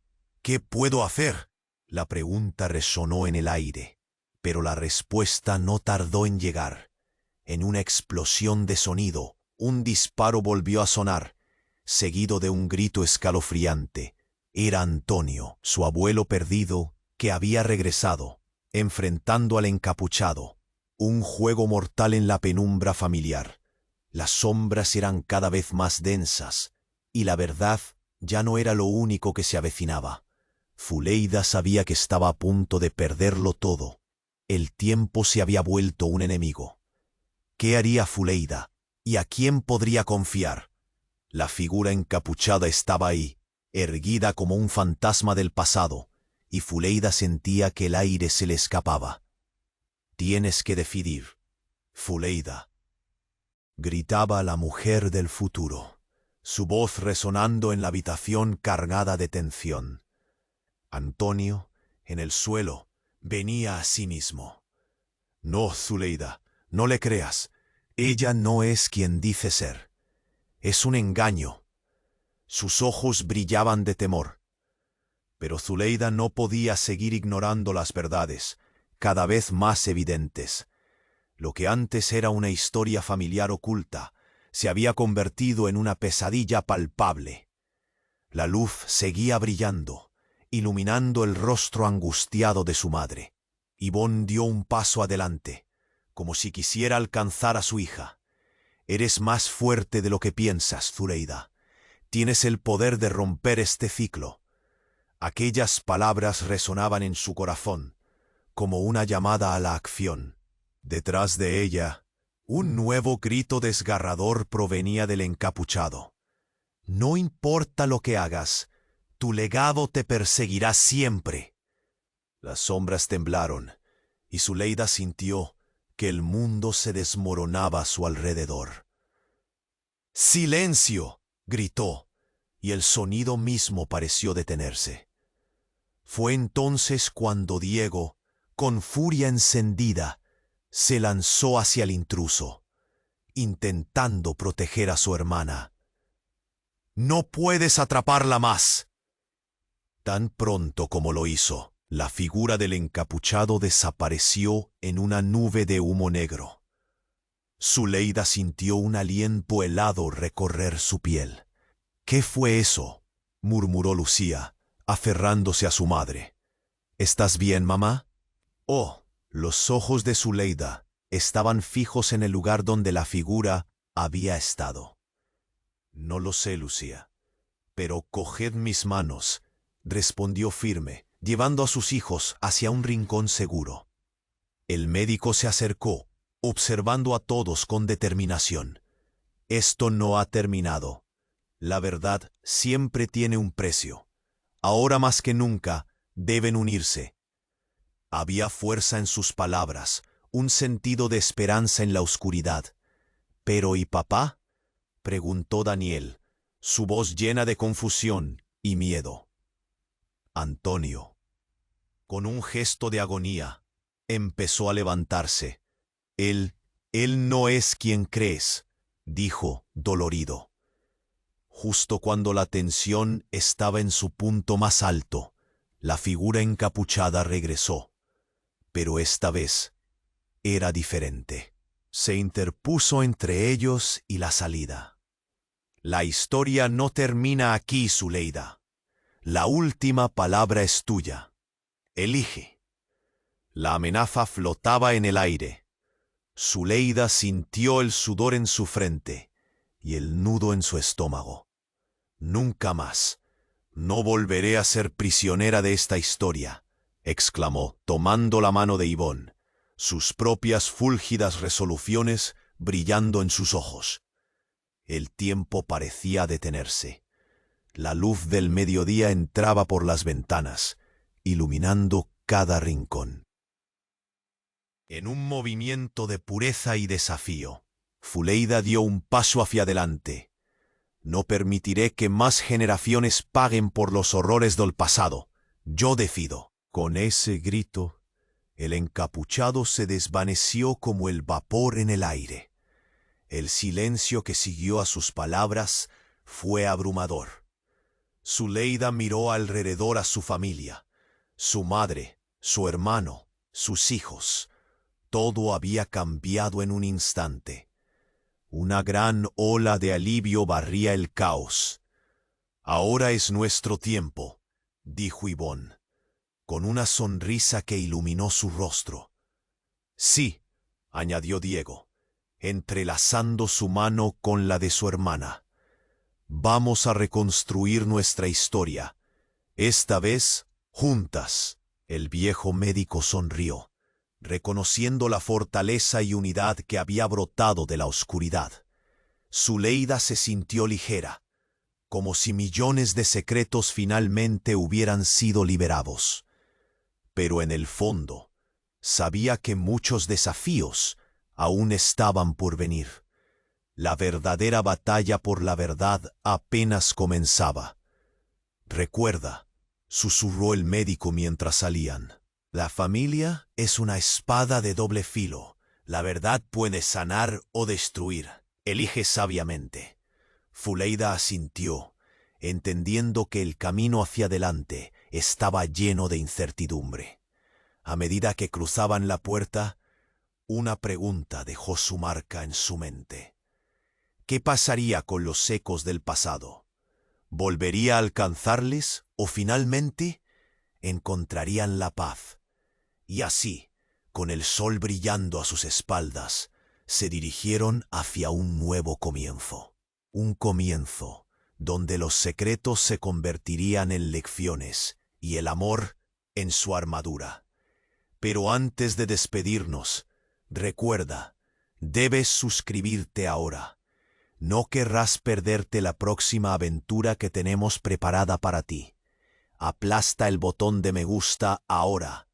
puedo hacer? La pregunta resonó en el aire, pero la respuesta no tardó en llegar. En una explosión de sonido, un disparo volvió a sonar, seguido de un grito escalofriante. Era Antonio, su abuelo perdido, que había regresado, enfrentando al encapuchado. Un juego mortal en la penumbra familiar. Las sombras eran cada vez más densas, y la verdad ya no era lo único que se avecinaba. Zuleida sabía que estaba a punto de perderlo todo. El tiempo se había vuelto un enemigo. ¿Qué haría Zuleida? ¿Y a quién podría confiar? La figura encapuchada estaba ahí, erguida como un fantasma del pasado, y Zuleida sentía que el aire se le escapaba. Tienes que decidir, Zuleida, gritaba la mujer del futuro, su voz resonando en la habitación cargada de tensión. Antonio, en el suelo, venía a sí mismo. No, Zuleida, no le creas. Ella no es quien dice ser. Es un engaño. Sus ojos brillaban de temor. Pero Zuleida no podía seguir ignorando las verdades, cada vez más evidentes. Lo que antes era una historia familiar oculta, se había convertido en una pesadilla palpable. La luz seguía brillando, iluminando el rostro angustiado de su madre. Ivonne dio un paso adelante, como si quisiera alcanzar a su hija. Eres más fuerte de lo que piensas, Zuleida. Tienes el poder de romper este ciclo. Aquellas palabras resonaban en su corazón, como una llamada a la acción. Detrás de ella, un nuevo grito desgarrador provenía del encapuchado. No importa lo que hagas, tu legado te perseguirá siempre. Las sombras temblaron, y Zuleida sintió que el mundo se desmoronaba a su alrededor. ¡Silencio!, gritó, y el sonido mismo pareció detenerse. Fue entonces cuando Diego, con furia encendida, se lanzó hacia el intruso, intentando proteger a su hermana. «¡No puedes atraparla más!». Tan pronto como lo hizo, la figura del encapuchado desapareció en una nube de humo negro. Zuleida sintió un aliento helado recorrer su piel. «¿Qué fue eso?», murmuró Lucía, aferrándose a su madre. «¿Estás bien, mamá?». Oh, los ojos de Zuleida estaban fijos en el lugar donde la figura había estado. «No lo sé, Lucía, pero coged mis manos», respondió firme, llevando a sus hijos hacia un rincón seguro. El médico se acercó, observando a todos con determinación. «Esto no ha terminado. La verdad siempre tiene un precio. Ahora más que nunca deben unirse». Había fuerza en sus palabras, un sentido de esperanza en la oscuridad. «¿Pero y papá?», preguntó Daniel, su voz llena de confusión y miedo. Antonio, con un gesto de agonía, empezó a levantarse. Él no es quien crees», dijo, dolorido. Justo cuando la tensión estaba en su punto más alto, la figura encapuchada regresó. Pero esta vez era diferente. Se interpuso entre ellos y la salida. «La historia no termina aquí, Zuleida. La última palabra es tuya. Elige». La amenaza flotaba en el aire. Zuleida sintió el sudor en su frente y el nudo en su estómago. «Nunca más. No volveré a ser prisionera de esta historia», exclamó, tomando la mano de Ivonne, sus propias fúlgidas resoluciones brillando en sus ojos. El tiempo parecía detenerse. La luz del mediodía entraba por las ventanas, iluminando cada rincón. En un movimiento de pureza y desafío, Zuleida dio un paso hacia adelante. «No permitiré que más generaciones paguen por los horrores del pasado. Yo decido». Con ese grito, el encapuchado se desvaneció como el vapor en el aire. El silencio que siguió a sus palabras fue abrumador. Zuleida miró alrededor a su familia, su madre, su hermano, sus hijos. Todo había cambiado en un instante. Una gran ola de alivio barría el caos. «Ahora es nuestro tiempo», dijo Ivonne, con una sonrisa que iluminó su rostro. «Sí», añadió Diego, entrelazando su mano con la de su hermana. «Vamos a reconstruir nuestra historia, esta vez juntas». El viejo médico sonrió, reconociendo la fortaleza y unidad que había brotado de la oscuridad. Zuleida se sintió ligera, como si millones de secretos finalmente hubieran sido liberados. Pero en el fondo, sabía que muchos desafíos aún estaban por venir. La verdadera batalla por la verdad apenas comenzaba. «Recuerda», susurró el médico mientras salían, «la familia es una espada de doble filo. La verdad puede sanar o destruir. Elige sabiamente». Zuleida asintió, entendiendo que el camino hacia adelante estaba lleno de incertidumbre. A medida que cruzaban la puerta, una pregunta dejó su marca en su mente. ¿Qué pasaría con los ecos del pasado? ¿Volvería a alcanzarles o finalmente encontrarían la paz? Y así, con el sol brillando a sus espaldas, se dirigieron hacia un nuevo comienzo. Un comienzo donde los secretos se convertirían en lecciones y el amor en su armadura. Pero antes de despedirnos, recuerda, debes suscribirte ahora. No querrás perderte la próxima aventura que tenemos preparada para ti. Aplasta el botón de me gusta ahora.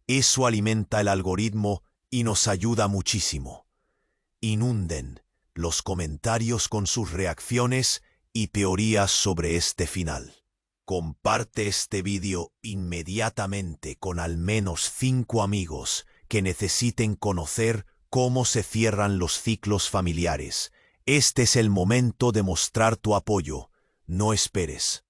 Eso alimenta el algoritmo y nos ayuda muchísimo. Inunden los comentarios con sus reacciones y teorías sobre este final. Comparte este vídeo inmediatamente con al menos 5 amigos que necesiten conocer cómo se cierran los ciclos familiares. Este es el momento de mostrar tu apoyo. No esperes.